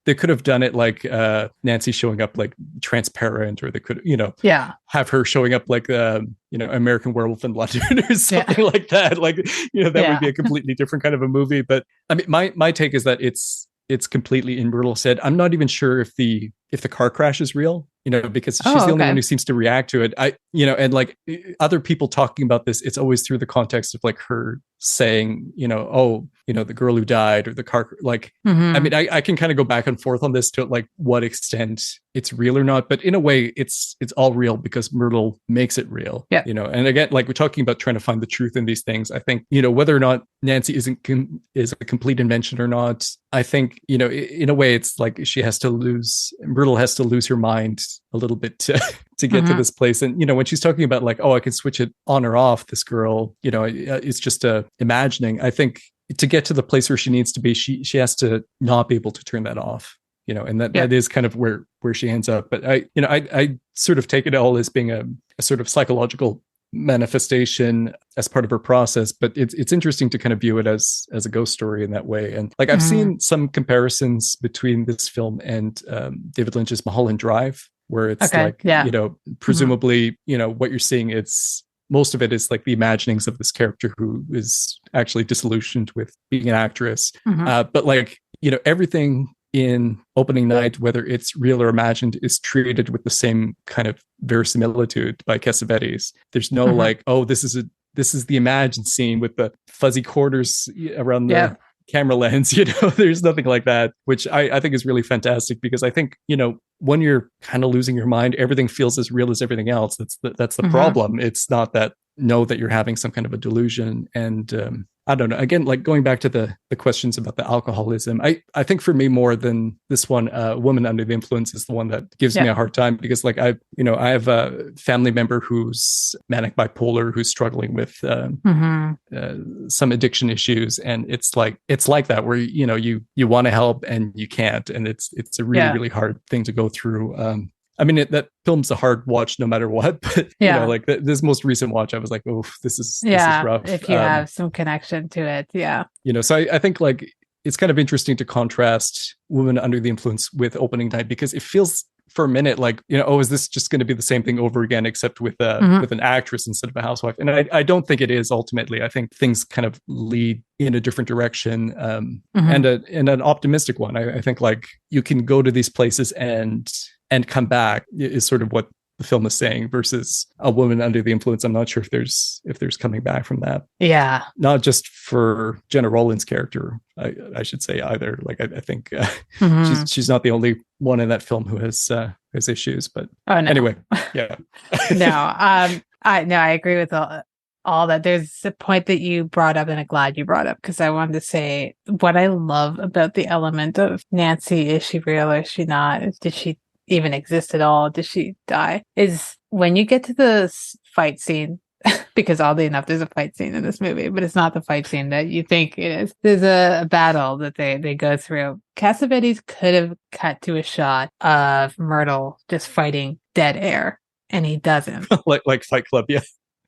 S2: they could have done it like Nancy showing up like transparent, or they could, have her showing up like American Werewolf in London or something like that. Like, that would be a completely different kind of a movie. But I mean, my take is that it's completely in Myrtle said. I'm not even sure if the car crash is real, because she's the only one who seems to react to it. And like other people talking about this, it's always through the context of like her saying, the girl who died, or the car, like, I mean, I can kind of go back and forth on this to like what extent it's real or not, but in a way it's all real because Myrtle makes it real. And again, like we're talking about trying to find the truth in these things. I think, whether or not Nancy is a complete invention or not, I think, in a way it's like Myrtle has to lose her mind a little bit to get to this place. And, when she's talking about like, I can switch it on or off, this girl, it's just imagining. I think to get to the place where she needs to be, she has to not be able to turn that off, and that is kind of where she ends up. But I sort of take it all as being a sort of psychological manifestation as part of her process, but it's interesting to kind of view it as a ghost story in that way. And like I've seen some comparisons between this film and David Lynch's Mulholland Drive, where it's presumably what you're seeing, it's most of it is like the imaginings of this character who is actually disillusioned with being an actress. But like everything in Opening Night, whether it's real or imagined, is treated with the same kind of verisimilitude by Cassavetes. There's no like, this is the imagined scene with the fuzzy quarters around the camera lens. There's nothing like that, which I think is really fantastic, because I think when you're kind of losing your mind, everything feels as real as everything else. That's the problem. It's not that you're having some kind of a delusion. And I don't know, again, like going back to the questions about the alcoholism, I think for me more than this one, Woman Under the Influence is the one that gives me a hard time, because like I have a family member who's manic bipolar, who's struggling with some addiction issues, and it's like that where you want to help and you can't, and it's a really really hard thing to go through. I mean, that film's a hard watch no matter what, but like this most recent watch, I was like, oh, this is rough.
S1: If you have some connection to it,
S2: so I think like it's kind of interesting to contrast Woman Under the Influence with Opening Night, because it feels for a minute like, is this just going to be the same thing over again, except with an actress instead of a housewife? And I don't think it is ultimately. I think things kind of lead in a different direction, and an optimistic one. I think like you can go to these places and come back is sort of what the film is saying, versus A Woman Under the Influence. I'm not sure if there's coming back from that. Yeah. Not just for Jenna Rollins' character, I should say either. Like I think she's not the only one in that film who has issues, but anyway, yeah. I agree with all that. There's a point that you brought up, and I'm glad you brought up, because I wanted to say what I love about the element of Nancy, is she real or is she not? Did she even exist at all? Did she die? Is when you get to the fight scene, because oddly enough, there's a fight scene in this movie, but it's not the fight scene that you think it is. There's a battle that they go through. Cassavetes could have cut to a shot of Myrtle just fighting dead air, and he doesn't. like Fight Club, yeah.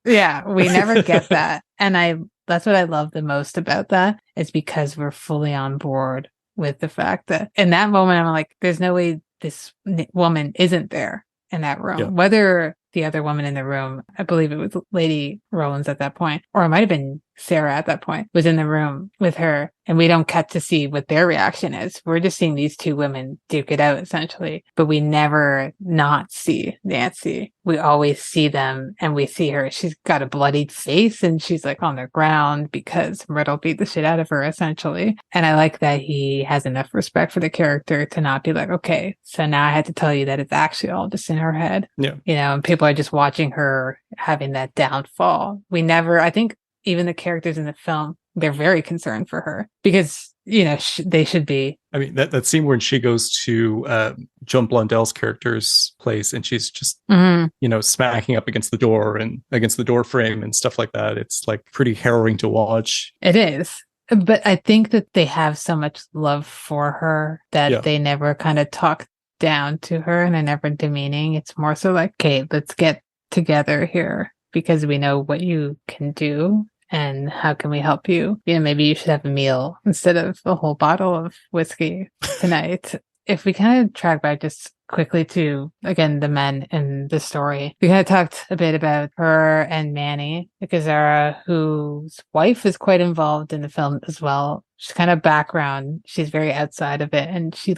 S2: Yeah, we never get that. And that's what I love the most about that, is because we're fully on board with the fact that in that moment, I'm like, there's no way this woman isn't there in that room. Whether the other woman in the room, I believe it was Lady Rollins at that point, or it might have been Sarah at that point, was in the room with her, and we don't get to see what their reaction is. We're just seeing these two women duke it out, essentially, but we never not see Nancy. We always see them, and we see her. She's got a bloodied face, and she's like on the ground because Myrtle beat the shit out of her, essentially. And I like that he has enough respect for the character to not be like, okay, so now I had to tell you that it's actually all just in her head. Yeah. And people are just watching her having that downfall. I think even the characters in the film, they're very concerned for her, because they should be. I mean, that scene when she goes to Joan Blondell's character's place, and she's just smacking up against the door and against the door frame and stuff like that. It's like pretty harrowing to watch. It is. But I think that they have so much love for her that they never kind of talk
S1: down to her and are never demeaning. It's more so like, okay, let's get together here because we know what you can do and how can we help you. Maybe you should have a meal instead of a whole bottle of whiskey tonight. If we kind of track back just quickly to, again, the men in the story, we kind of talked a bit about her and Manny, Kazara, whose wife is quite involved in the film as well. She's kind of background. She's very outside of it. And she's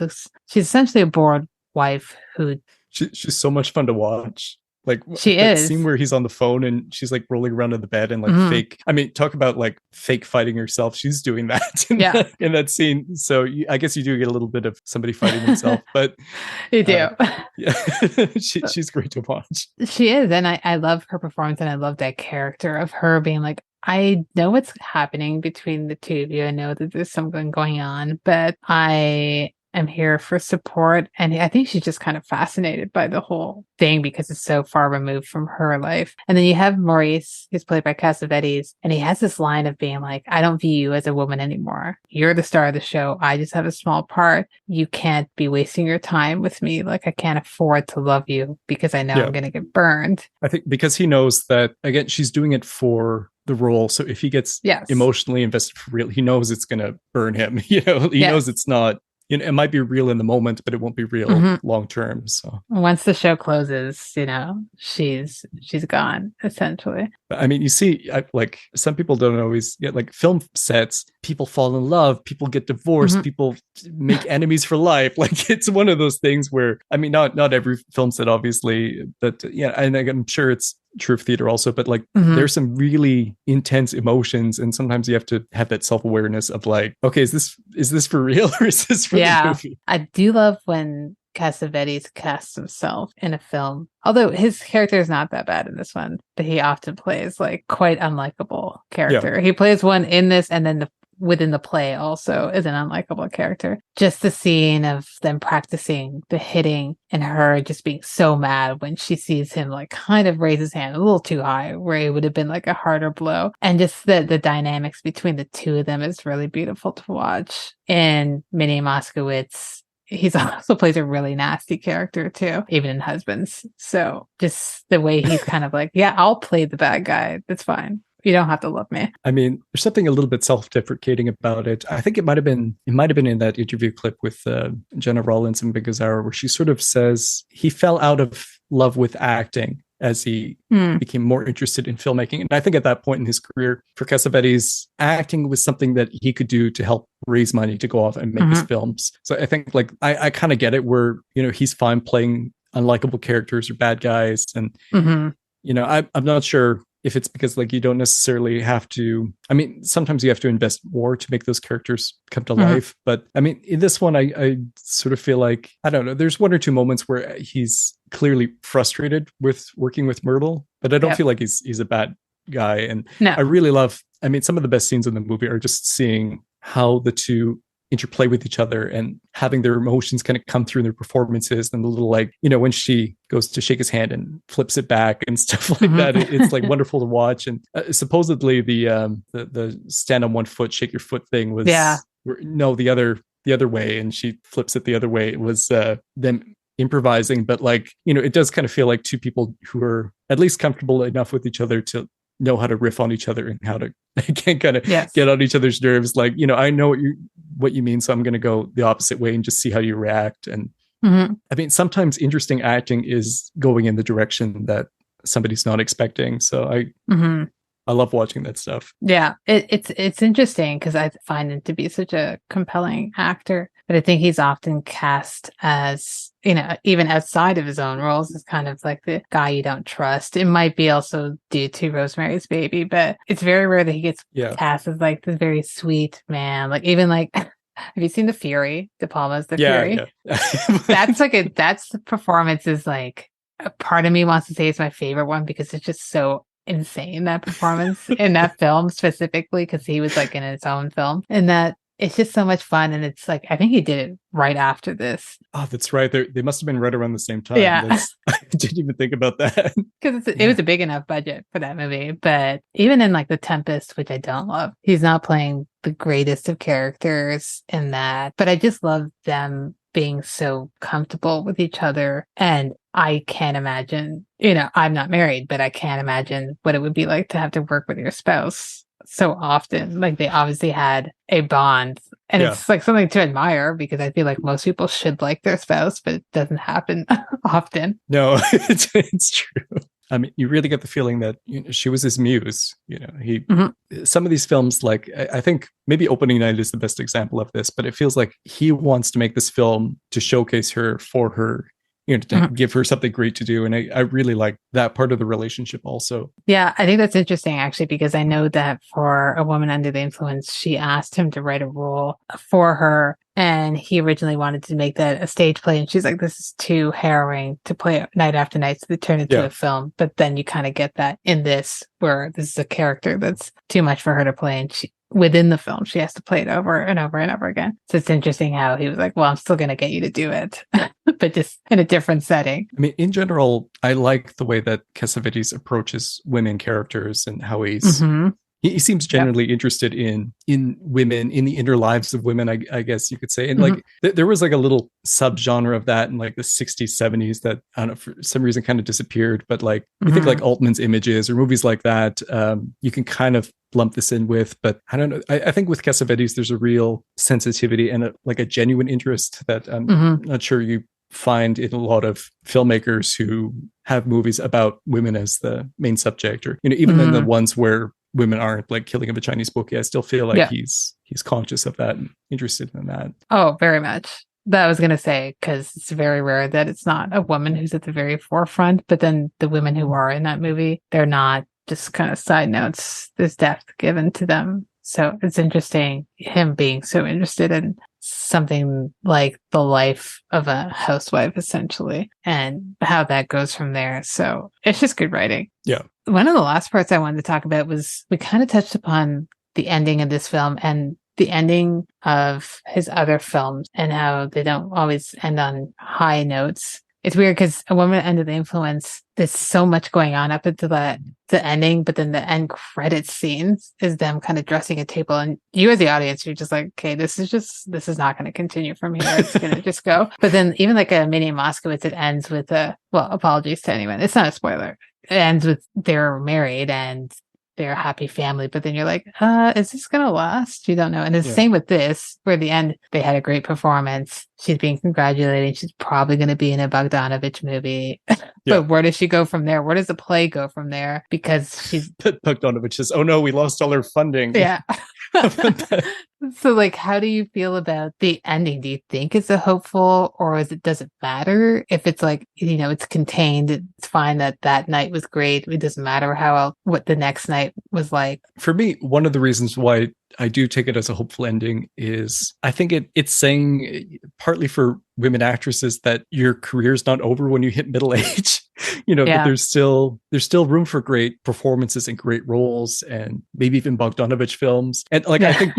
S1: essentially a bored wife who...
S2: She's so much fun to watch. Like
S1: she
S2: that
S1: is.
S2: scene where he's on the phone and she's like rolling around in the bed and like fake. I mean, talk about like fake fighting herself. She's doing that in that scene. So I guess you do get a little bit of somebody fighting himself, but
S1: you do.
S2: Yeah, she's great to watch.
S1: She is, and I love her performance, and I love that character of her being like, I know what's happening between the two of you. I know that there's something going on, but I am here for support. And I think she's just kind of fascinated by the whole thing because it's so far removed from her life. And then you have Maurice, who's played by Cassavetes, and he has this line of being like, I don't view you as a woman anymore. You're the star of the show. I just have a small part. You can't be wasting your time with me. Like, I can't afford to love you because I know I'm going to get burned.
S2: I think because he knows that, again, she's doing it for the role. So if he gets emotionally invested for real, he knows it's going to burn him. He knows it's not, it might be real in the moment, but it won't be real long term. So
S1: once the show closes, she's gone essentially.
S2: I mean, you see, like some people don't always get like film sets. People fall in love, people get divorced, people make enemies for life. Like it's one of those things where, I mean, not every film set, obviously, but and I'm sure it's true of theater also, but like there's some really intense emotions, and sometimes you have to have that self-awareness of like, okay, is this for real or is this for the movie?
S1: I do love when Cassavetes casts himself in a film, although his character is not that bad in this one, but he often plays like quite unlikable character. He plays one in this, and then within the play also is an unlikable character. Just the scene of them practicing the hitting and her just being so mad when she sees him like kind of raise his hand a little too high where it would have been like a harder blow. And just the dynamics between the two of them is really beautiful to watch. And Minnie Moskowitz, he's also plays a really nasty character too, even in Husbands. So just the way he's kind of like, yeah, I'll play the bad guy. That's fine. You don't have to love me.
S2: I mean, there's something a little bit self-deprecating about it. I think it might have been in that interview clip with Jenna Rollins and Big Azara, where she sort of says he fell out of love with acting as he became more interested in filmmaking. And I think at that point in his career, for Cassavetes, acting was something that he could do to help raise money to go off and make his films. So I think like I kind of get it where, he's fine playing unlikable characters or bad guys. And, I'm not sure if it's because like you don't necessarily have to, I mean, sometimes you have to invest more to make those characters come to life. But I mean, in this one, I sort of feel like, I don't know, there's one or two moments where he's clearly frustrated with working with Myrtle, but I don't feel like he's a bad guy. And I really love, I mean, some of the best scenes in the movie are just seeing how the two interplay with each other and having their emotions kind of come through in their performances, and the little like, when she goes to shake his hand and flips it back and stuff like that. It's like wonderful to watch. And supposedly the stand on one foot, shake your foot thing was the other way, and she flips it the other way. It was them improvising, but like, it does kind of feel like two people who are at least comfortable enough with each other to know how to riff on each other and how to kind of get on each other's nerves. Like, I know what you mean, so I'm going to go the opposite way and just see how you react. And I mean, sometimes interesting acting is going in the direction that somebody's not expecting. So I love watching that stuff.
S1: Yeah, it's interesting because I find him to be such a compelling actor, but I think he's often cast as, even outside of his own roles, as kind of like the guy you don't trust. It might be also due to Rosemary's Baby, but it's very rare that he gets cast as like this very sweet man. Like even like, have you seen The Fury? De Palma's The Fury? Yeah. That's the performance is like, a part of me wants to say it's my favorite one because it's just so insane, that performance in that film specifically, because he was like in his own film, and that it's just so much fun. And it's like, I think he did it right after this.
S2: Oh, that's right. They must have been right around the same time.
S1: Yeah.
S2: I didn't even think about that.
S1: Because it was a big enough budget for that movie. But even in like The Tempest, which I don't love, he's not playing the greatest of characters in that. But I just love them being so comfortable with each other. And I can't imagine, I'm not married, but I can't imagine what it would be like to have to work with your spouse so often. Like, they obviously had a bond, and it's like something to admire, because I feel like most people should like their spouse, but it doesn't happen often.
S2: No, it's true. I mean, you really get the feeling that she was his muse. Some of these films, like, I think maybe Opening Night is the best example of this, but it feels like he wants to make this film to showcase her for her, to give her something great to do. And I really like that part of the relationship also.
S1: Yeah, I think that's interesting, actually, because I know that for A Woman Under the Influence, she asked him to write a role for her. And he originally wanted to make that a stage play. And she's like, this is too harrowing to play night after night. So they turn it into a film. But then you kind of get that in this, where this is a character that's too much for her to play. And within the film, she has to play it over and over and over again. So it's interesting how he was like, well, I'm still going to get you to do it, but just in a different setting.
S2: I mean, in general, I like the way that Cassavetes approaches women characters and how he seems genuinely interested in women, in the inner lives of women, I guess you could say. And like, there was like a little subgenre of that in like the 60s, 70s that, I don't know, for some reason kind of disappeared. But like, you think like Altman's Images or movies like that, you can kind of lump this in with. But I don't know. I think with Cassavetes, there's a real sensitivity and a genuine interest that I'm not sure you find in a lot of filmmakers who have movies about women as the main subject, or even in the ones where women aren't, like Killing of a Chinese Bookie. I still feel like he's conscious of that and interested in that.
S1: Oh, very much. That I was going to say, because it's very rare that it's not a woman who's at the very forefront, but then the women who are in that movie, they're not just kind of side notes. There's depth given to them. So it's interesting, him being so interested in something like the life of a housewife, essentially, and how that goes from there. So it's just good writing.
S2: Yeah.
S1: One of the last parts I wanted to talk about was, we kind of touched upon the ending of this film and the ending of his other films and how they don't always end on high notes. It's weird because A Woman Under the Influence, there's so much going on up until the ending, but then the end credits scenes is them kind of dressing a table, and you as the audience, you're just like, okay, this is not going to continue from here. It's going to just go. But then even like a Minnie and Moskowitz, it ends with apologies to anyone. It's not a spoiler. It ends with they're married and they're a happy family, but then you're like, is this gonna last? You don't know. And it's the same with this, where at the end they had a great performance. She's being congratulated. She's probably going to be in a Bogdanovich movie. But where does she go from there? Where does the play go from there? Because she's
S2: Bogdanovich says, oh no, we lost all our funding.
S1: Yeah. So like, how do you feel about the ending? Do you think it's a hopeful, or does it matter if it's like, it's contained, it's fine that night was great, it doesn't matter what the next night was like?
S2: For me, one of the reasons why I do take it as a hopeful ending is I think it's saying, partly for women actresses, that your career's not over when you hit middle age. That there's still room for great performances and great roles, and maybe even Bogdanovich films. And like, I think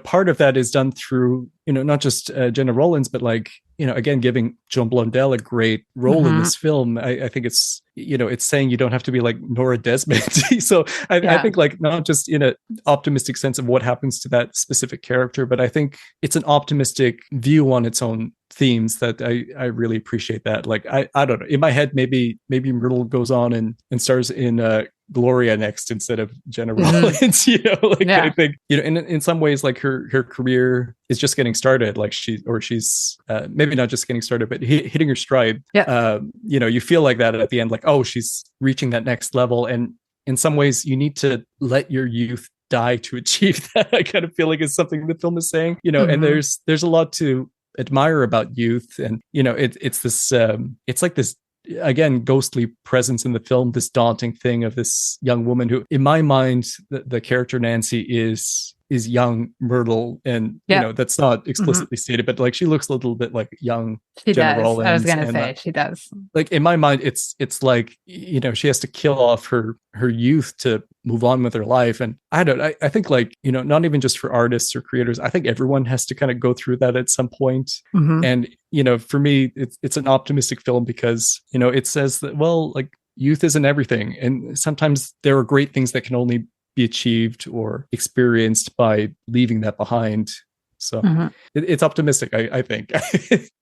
S2: part of that is done through not just Jenna Rollins, but like, again, giving Joan Blondell a great role in this film. I think it's it's saying you don't have to be like Nora Desmond. So I think, like, not just in an optimistic sense of what happens to that specific character, but I think it's an optimistic view on its own themes that I really appreciate that. Like, I don't know, in my head, maybe Myrtle goes on and stars in Gloria next instead of Jenna Rollins. I think in some ways, like, her career is just getting started. Like, she's maybe not just getting started, but hitting her stride. You feel like that at the end, like, oh, she's reaching that next level. And in some ways, you need to let your youth die to achieve that. I kind of feel like it's something the film is saying. And there's a lot to admire about youth, and it's this it's like this, again, ghostly presence in the film, this daunting thing of this young woman who, in my mind, the character Nancy is young Myrtle, and that's not explicitly stated, but like, she looks a little bit like young Jenna Rollins.
S1: I was gonna say she does.
S2: Like, in my mind, it's like, she has to kill off her youth to move on with her life. And I think, like, not even just for artists or creators, I think everyone has to kind of go through that at some point. And for me, it's an optimistic film because it says that, well, like, youth isn't everything, and sometimes there are great things that can only be achieved or experienced by leaving that behind So it's optimistic, I think.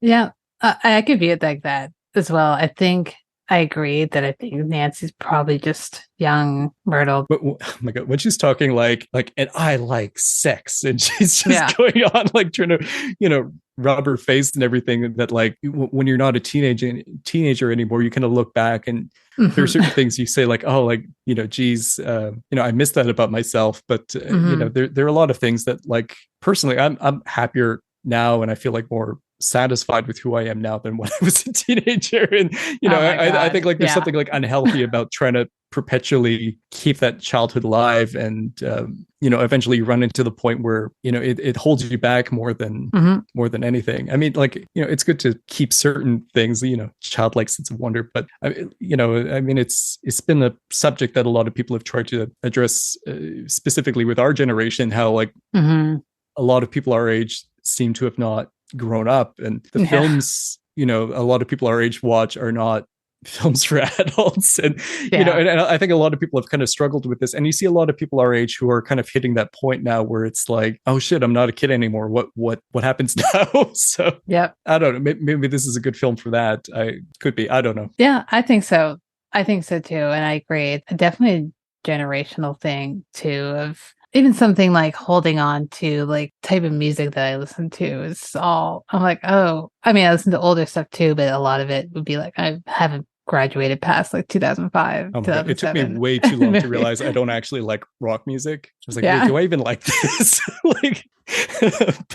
S1: Yeah, I could view it like that as well. I think I agree that I think Nancy's probably just young Myrtle.
S2: But oh my God, when she's talking like, and I like sex, and she's just going on like trying to, rub her face and everything, that like when you're not a teenager anymore, you kind of look back and there are certain things you say like, oh, like, geez, I miss that about myself. But, there are a lot of things that like, personally, I'm happier now, and I feel like more satisfied with who I am now than when I was a teenager. And I think like there's something like unhealthy about trying to perpetually keep that childhood alive, and eventually you run into the point where it holds you back more than anything. I mean, like, it's good to keep certain things, childlike sense of wonder, but I mean it's been a subject that a lot of people have tried to address, specifically with our generation, how like a lot of people our age seem to have not grown up, and the films a lot of people our age watch are not films for adults. And and I think a lot of people have kind of struggled with this, and you see a lot of people our age who are kind of hitting that point now where it's like, oh shit, I'm not a kid anymore, what happens now? So I don't know, maybe this is a good film for that. I don't know.
S1: I think so too, and I agree. Definitely a generational thing too, of even something like holding on to like type of music that I listen to is all, I'm like, oh, I mean, I listen to older stuff too, but a lot of it would be like, I haven't graduated past like 2005.
S2: It took me way too long to realize I don't actually like rock music. I was like, wait, do I even like this? Like,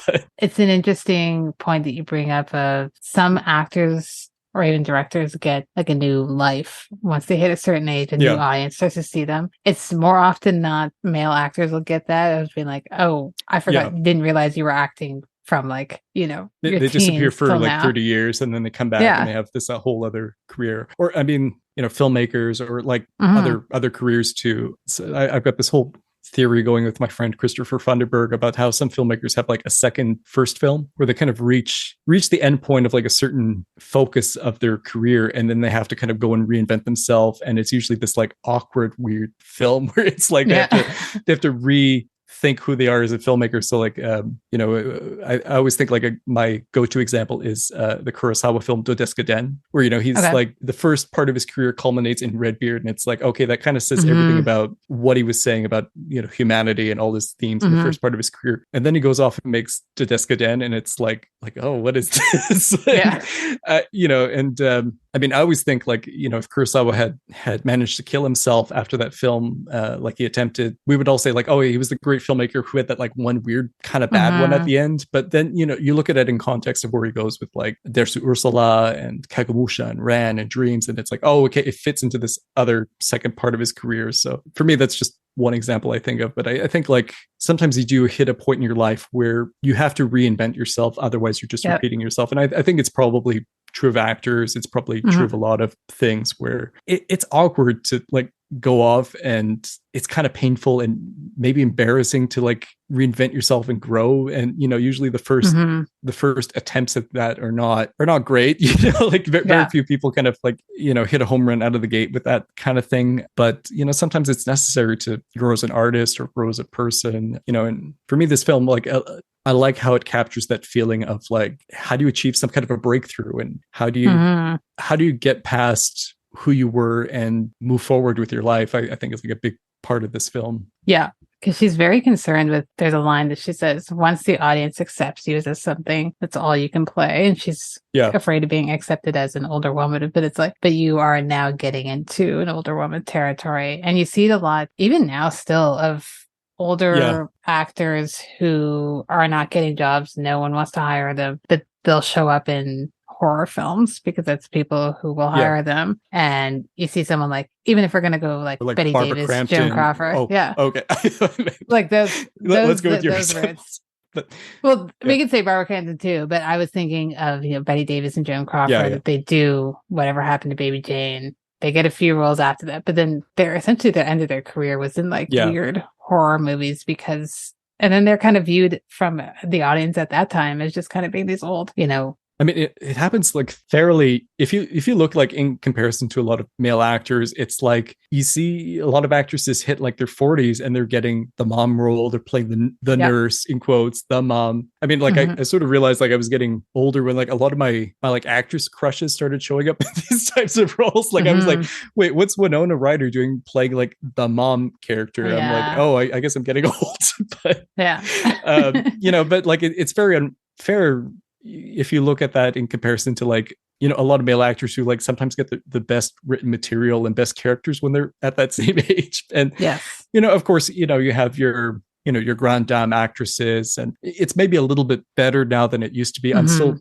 S2: but
S1: it's an interesting point that you bring up of some actors or even directors get like a new life once they hit a certain age. A new audience starts to see them. It's more often not male actors will get that. I was being like, oh, I forgot, didn't realize you were acting from like,
S2: they disappear for like now. 30 years and then they come back and they have this whole other career. Or I mean, filmmakers or like other careers too. So I've got this whole theory going with my friend Christopher Funderburg about how some filmmakers have like a first film where they kind of reach the end point of like a certain focus of their career, and then they have to kind of go and reinvent themselves. And it's usually this like awkward, weird film where it's like they have to rethink who they are as a filmmaker. So like, I always think like my go-to example is the Kurosawa film Do Desu Den, where, he's like the first part of his career culminates in Redbeard. And it's like, okay, that kind of says everything about what he was saying about, humanity and all his themes in the first part of his career. And then he goes off and makes Do Desu Den. And it's like, oh, what is this? I mean, I always think like, if Kurosawa had managed to kill himself after that film, like he attempted, we would all say like, oh, he was the great filmmaker who had that like one weird kind of bad one at the end. But then, you look at it in context of where he goes with like Dersu Ursula and Kagemusha and Ran and Dreams. And it's like, oh, okay, it fits into this other second part of his career. So for me, that's just one example I think of. But I think like sometimes you do hit a point in your life where you have to reinvent yourself. Otherwise, you're just repeating yourself. And I think it's probably true of actors. It's probably true of a lot of things where it's awkward to like go off, and it's kind of painful and maybe embarrassing to like reinvent yourself and grow. And usually the first attempts at that are not great. Like very few people kind of like hit a home run out of the gate with that kind of thing. But sometimes it's necessary to grow as an artist or grow as a person. And for me, this film, like I like how it captures that feeling of like, how do you achieve some kind of a breakthrough, and how do you get past who you were and move forward with your life? I think it's like a big part of this film. Yeah,
S1: because she's very concerned with, there's a line that she says, once the audience accepts you as something, that's all you can play. And she's afraid of being accepted as an older woman. But it's like, but you are now getting into an older woman territory. And you see it a lot, even now still, of older actors who are not getting jobs. No one wants to hire them, but they'll show up in horror films because that's people who will hire them. And you see someone like, even if we're going to go like Betty
S2: Barbara
S1: Davis,
S2: Crampton,
S1: Joan Crawford.
S2: Okay.
S1: Like those
S2: let's go with
S1: yours. Well, we could say Barbara Crampton too, but I was thinking of, Betty Davis and Joan Crawford. They do Whatever Happened to Baby Jane. They get a few roles after that, but then they're essentially the end of their career was in like weird horror movies and then they're kind of viewed from the audience at that time as just kind of being these old,
S2: I mean, it happens like fairly. If you look like in comparison to a lot of male actors, it's like you see a lot of actresses hit like their 40s and they're getting the mom role. They're playing the nurse in quotes, the mom. I mean, like I sort of realized like I was getting older when like a lot of my like actress crushes started showing up in these types of roles. Like I was like, wait, what's Winona Ryder doing playing like the mom character? I'm like, oh, I guess I'm getting old. But but like it's very unfair if you look at that in comparison to like, a lot of male actors who like sometimes get the best written material and best characters when they're at that same age. And, of course, you have your grand dame actresses, and it's maybe a little bit better now than it used to be. I'm still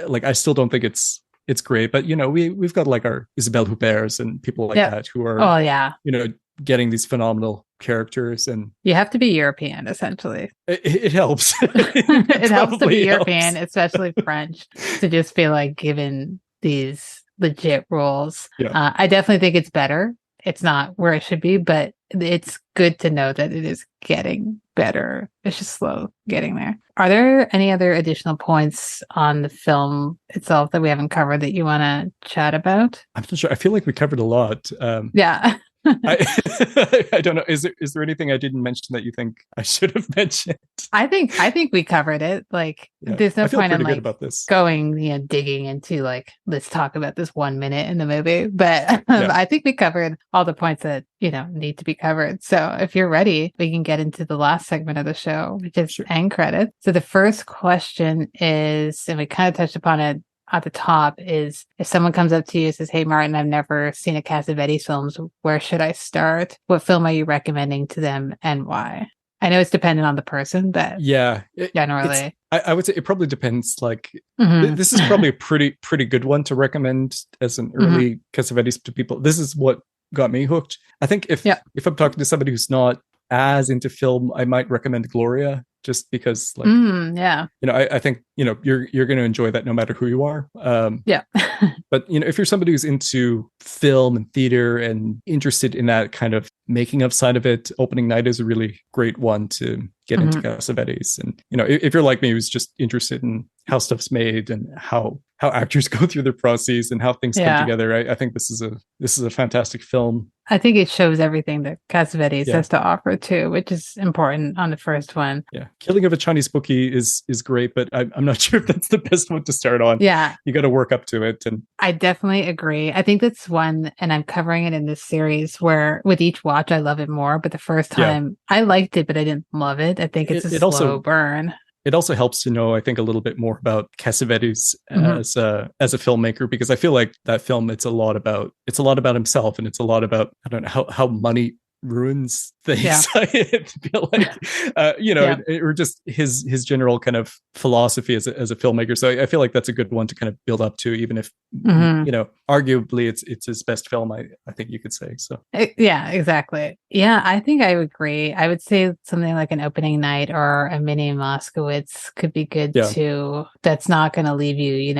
S2: like, I still don't think it's great, but we've got like our Isabelle Hubers and people like that who are, getting these phenomenal characters. And
S1: you have to be European, essentially.
S2: It helps.
S1: It helps to be European, especially French, to just feel like given these legit roles. I definitely think it's better. It's not where it should be, but it's good to know that it is getting better. It's just slow getting there. Are there any other additional points on the film itself that we haven't covered that you want to chat about?
S2: I'm not sure. I feel like we covered a lot. I don't know. Is there anything I didn't mention that you think I should have mentioned? I
S1: think we covered it. Like, there's no point in like
S2: about this.
S1: Going, digging into like, let's talk about this 1 minute in the movie. But I think we covered all the points that need to be covered. So if you're ready, we can get into the last segment of the show, which is end credits. So the first question is, and we kind of touched upon it at the top, is if someone comes up to you and says, "Hey, Martin, I've never seen a Cassavetes films. Where should I start? What film are you recommending to them and why?" I know it's dependent on the person, but generally,
S2: I would say it probably depends. Like, this is probably a pretty good one to recommend as an early Cassavetes to people. This is what got me hooked. I think if I'm talking to somebody who's not as into film, I might recommend Gloria, just because like I think you're going to enjoy that no matter who you are. But if you're somebody who's into film and theater and interested in that kind of making of side of it, Opening Night is a really great one to get into Cassavetes. And if you're like me, who's just interested in how stuff's made and how actors go through their process and how things come together, I think this is a fantastic film.
S1: I think it shows everything that Cassavetes has to offer too, which is important on the first one.
S2: Killing of a Chinese Bookie is great, but I'm not sure if that's the best one to start on. You got to work up to it. And
S1: I definitely agree. I think that's one, and I'm covering it in this series, where with each watch I love it more, but the first time I liked it, but I didn't love it. I think it's a slow burn.
S2: It also helps to know, I think, a little bit more about Cassavetes as a filmmaker, because I feel like that film, it's a lot about himself, and it's a lot about, I don't know, how money ruins things. I feel like or just his general kind of philosophy as a filmmaker. So I feel like that's a good one to kind of build up to, even if arguably it's his best film, I think you could say. So
S1: exactly. I think I would agree. I would say something like an Opening Night or a Minnie Moskowitz could be good too. That's not going to leave you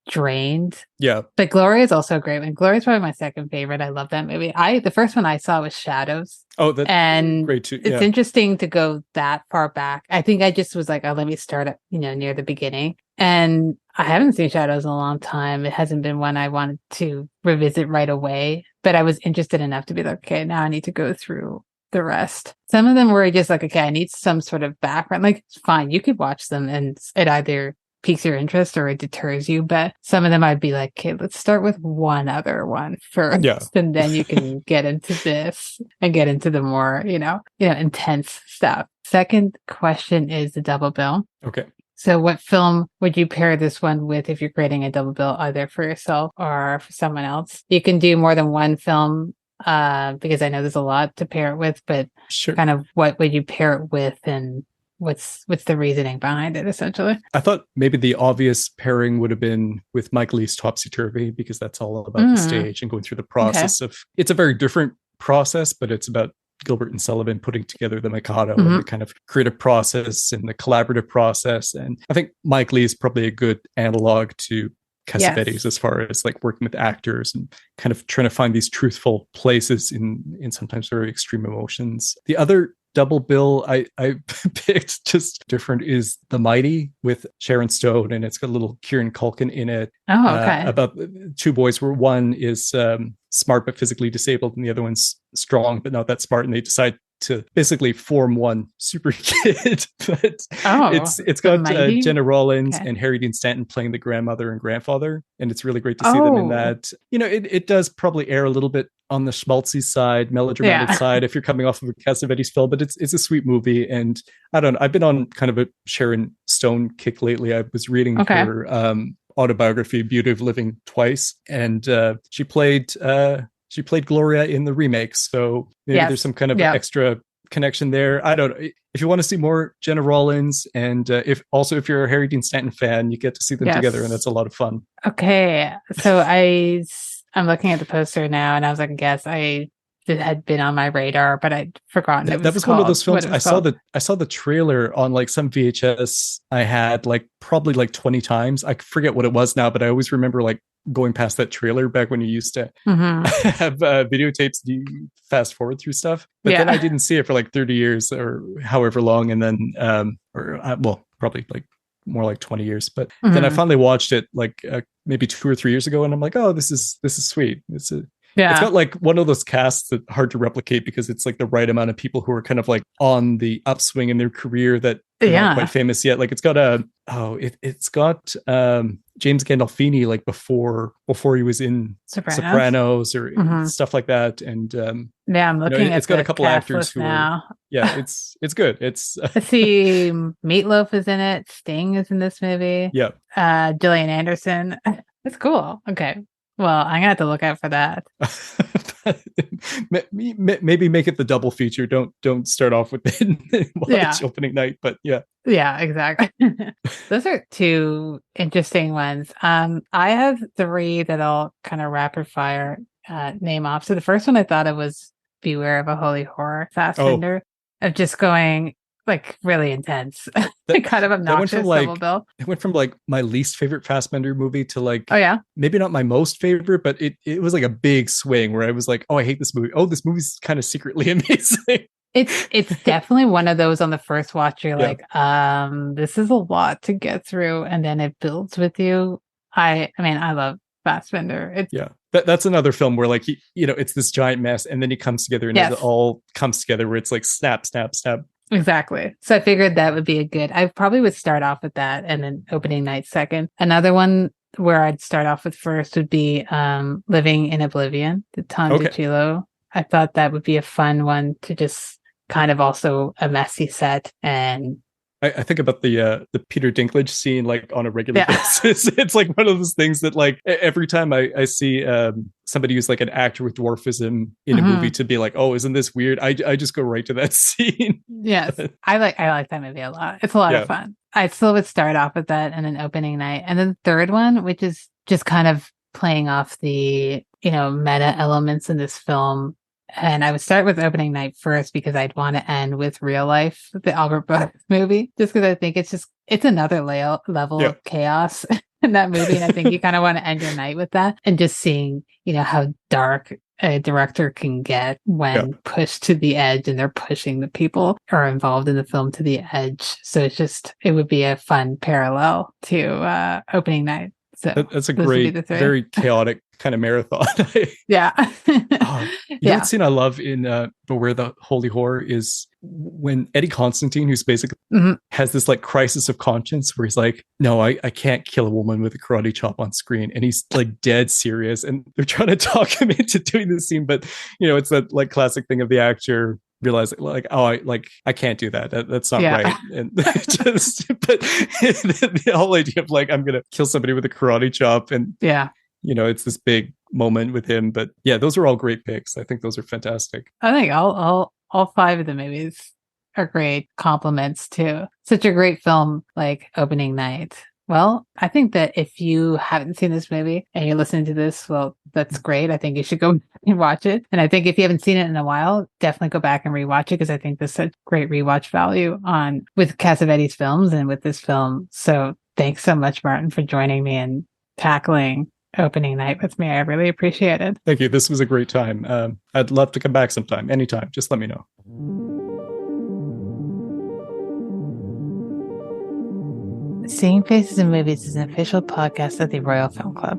S1: drained. But Gloria is also a great one. Gloria is probably my second favorite. I love that movie. The first one I saw was Shadows.
S2: Oh, that's great too.
S1: It's interesting to go that far back. I think I just was like, let me start at near the beginning. And I haven't seen Shadows in a long time. It hasn't been one I wanted to revisit right away, but I was interested enough to be like, okay, now I need to go through the rest. Some of them were just like, okay, I need some sort of background. Like, it's fine, you could watch them and it either piques your interest or it deters you, but some of them I'd be like, okay, let's start with one other one first, and then you can get into this and get into the more intense stuff. Second question is the double bill.
S2: Okay,
S1: so what film would you pair this one with if you're creating a double bill, either for yourself or for someone else? You can do more than one film, because I know there's a lot to pair it with, but kind of what would you pair it with, and what's the reasoning behind it, essentially?
S2: I thought maybe the obvious pairing would have been with Mike Leigh's Topsy Turvy, because that's all about the stage and going through the process of, it's a very different process, but it's about Gilbert and Sullivan putting together the Mikado and the kind of creative process and the collaborative process. And I think Mike Leigh is probably a good analog to Cassavetes as far as like working with actors and kind of trying to find these truthful places in sometimes very extreme emotions. The other double bill I picked just different is The Mighty with Sharon Stone, and it's got a little Kieran Culkin in it.
S1: Oh, okay.
S2: About two boys where one is smart but physically disabled, and the other one's strong but not that smart, and they decide to basically form one super kid. But it's got Jenna Rollins and Harry Dean Stanton playing the grandmother and grandfather, and it's really great to see them in that. You know, it does probably err a little bit on the schmaltzy side, melodramatic side, if you're coming off of a Cassavetes film, but it's a sweet movie. And I don't know, I've been on kind of a Sharon Stone kick lately. I was reading her autobiography, Beauty of Living, twice, and she played Gloria in the remake, so maybe there's some kind of extra connection there. I don't know. If you want to see more Jenna Rollins, and if you're a Harry Dean Stanton fan, you get to see them together, and that's a lot of fun.
S1: Okay, so I'm looking at the poster now, and I was like, I guess it had been on my radar, but I'd forgotten.
S2: That was one of those films. I saw the trailer on like some VHS I had probably 20 times. I forget what it was now, but I always remember like going past that trailer back when you used to have videotapes. You fast forward through stuff, but then I didn't see it for like 30 years or however long, and then probably like more like 20 years. But then I finally watched it like maybe 2 or 3 years ago, and I'm like, oh, this is sweet. It's got like one of those casts that hard to replicate because it's like the right amount of people who are kind of like on the upswing in their career that are not quite famous yet. Like it's got James Gandolfini like before he was in Sopranos or stuff like that. And
S1: I'm looking at
S2: it's got a couple actors who
S1: now.
S2: It's good. It's
S1: I see Meatloaf is in it. Sting is in this movie.
S2: Yeah.
S1: Gillian Anderson. That's cool. Okay. Well, I'm gonna have to look out for that.
S2: Maybe make it the double feature. Don't start off with it opening night. But yeah,
S1: exactly. Those are two interesting ones. I have 3 that I'll kind of rapid fire name off. So the first one I thought it was Beware of a Holy Horror Fassbender of just going like really intense, kind of obnoxious double bill.
S2: It went from like my least favorite Fassbender movie to like, maybe not my most favorite, but it was like a big swing where I was like, oh, I hate this movie. Oh, this movie's kind of secretly amazing.
S1: It's definitely one of those on the first watch you're like, this is a lot to get through, and then it builds with you. I mean, I love Fassbender.
S2: That's another film where like it's this giant mess, and then he comes together, and it all comes together where it's like snap, snap, snap.
S1: Exactly. So I figured that would be I probably would start off with that, and then opening night second. Another one where I'd start off with first would be Living in Oblivion, the Tom DiCillo. I thought that would be a fun one to just kind of also a messy set. And
S2: I think about the Peter Dinklage scene like on a regular basis. It's like one of those things that like every time I see somebody who's like an actor with dwarfism in a movie to be like, oh, isn't this weird? I just go right to that scene.
S1: Yes, I like that movie a lot. It's a lot of fun. I still would start off with that and then opening night, and then the third one, which is just kind of playing off the meta elements in this film. And I would start with opening night first because I'd want to end with Real Life, the Albert Brooks movie, just because I think it's another level of chaos in that movie. And I think you kind of want to end your night with that, and just seeing, how dark a director can get when pushed to the edge, and they're pushing the people who are involved in the film to the edge. So it would be a fun parallel to opening night. So
S2: that's a great, very chaotic kind of marathon. One scene I love in Beware the Holy Horror is when Eddie Constantine, who's basically has this like crisis of conscience where he's like, no, I can't kill a woman with a karate chop on screen, and he's like dead serious, and they're trying to talk him into doing this scene, but it's that like classic thing of the actor realizing like, oh, I can't do that. That's not right. And but the whole idea of like, I'm gonna kill somebody with a karate chop, and it's this big moment with him. But those are all great picks. I think those are fantastic.
S1: I think all 5 of the movies are great compliments to such a great film like opening night. Well, I think that if you haven't seen this movie and you're listening to this, well, that's great. I think you should go and watch it. And I think if you haven't seen it in a while, definitely go back and rewatch it, because I think there's such great rewatch value with Cassavetes films and with this film. So thanks so much, Martin, for joining me and tackling opening night with me. I really appreciate it.
S2: Thank you. This was a great time. I'd love to come back sometime, anytime. Just let me know.
S1: Seeing Faces in Movies is an official podcast of the Royal Film Club.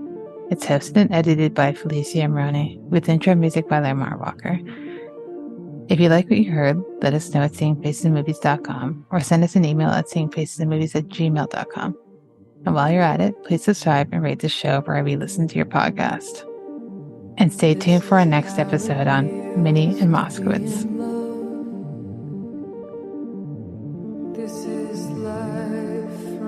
S1: It's hosted and edited by Felicia and Ronnie, with intro music by Lamar Walker. If you like what you heard, let us know at seeingfacesinmovies.com or send us an email at seeingfacesinmovies@gmail.com. And while you're at it, please subscribe and rate the show wherever you listen to your podcast. And stay tuned for our next episode on Minnie and Moskowitz.
S3: This is life.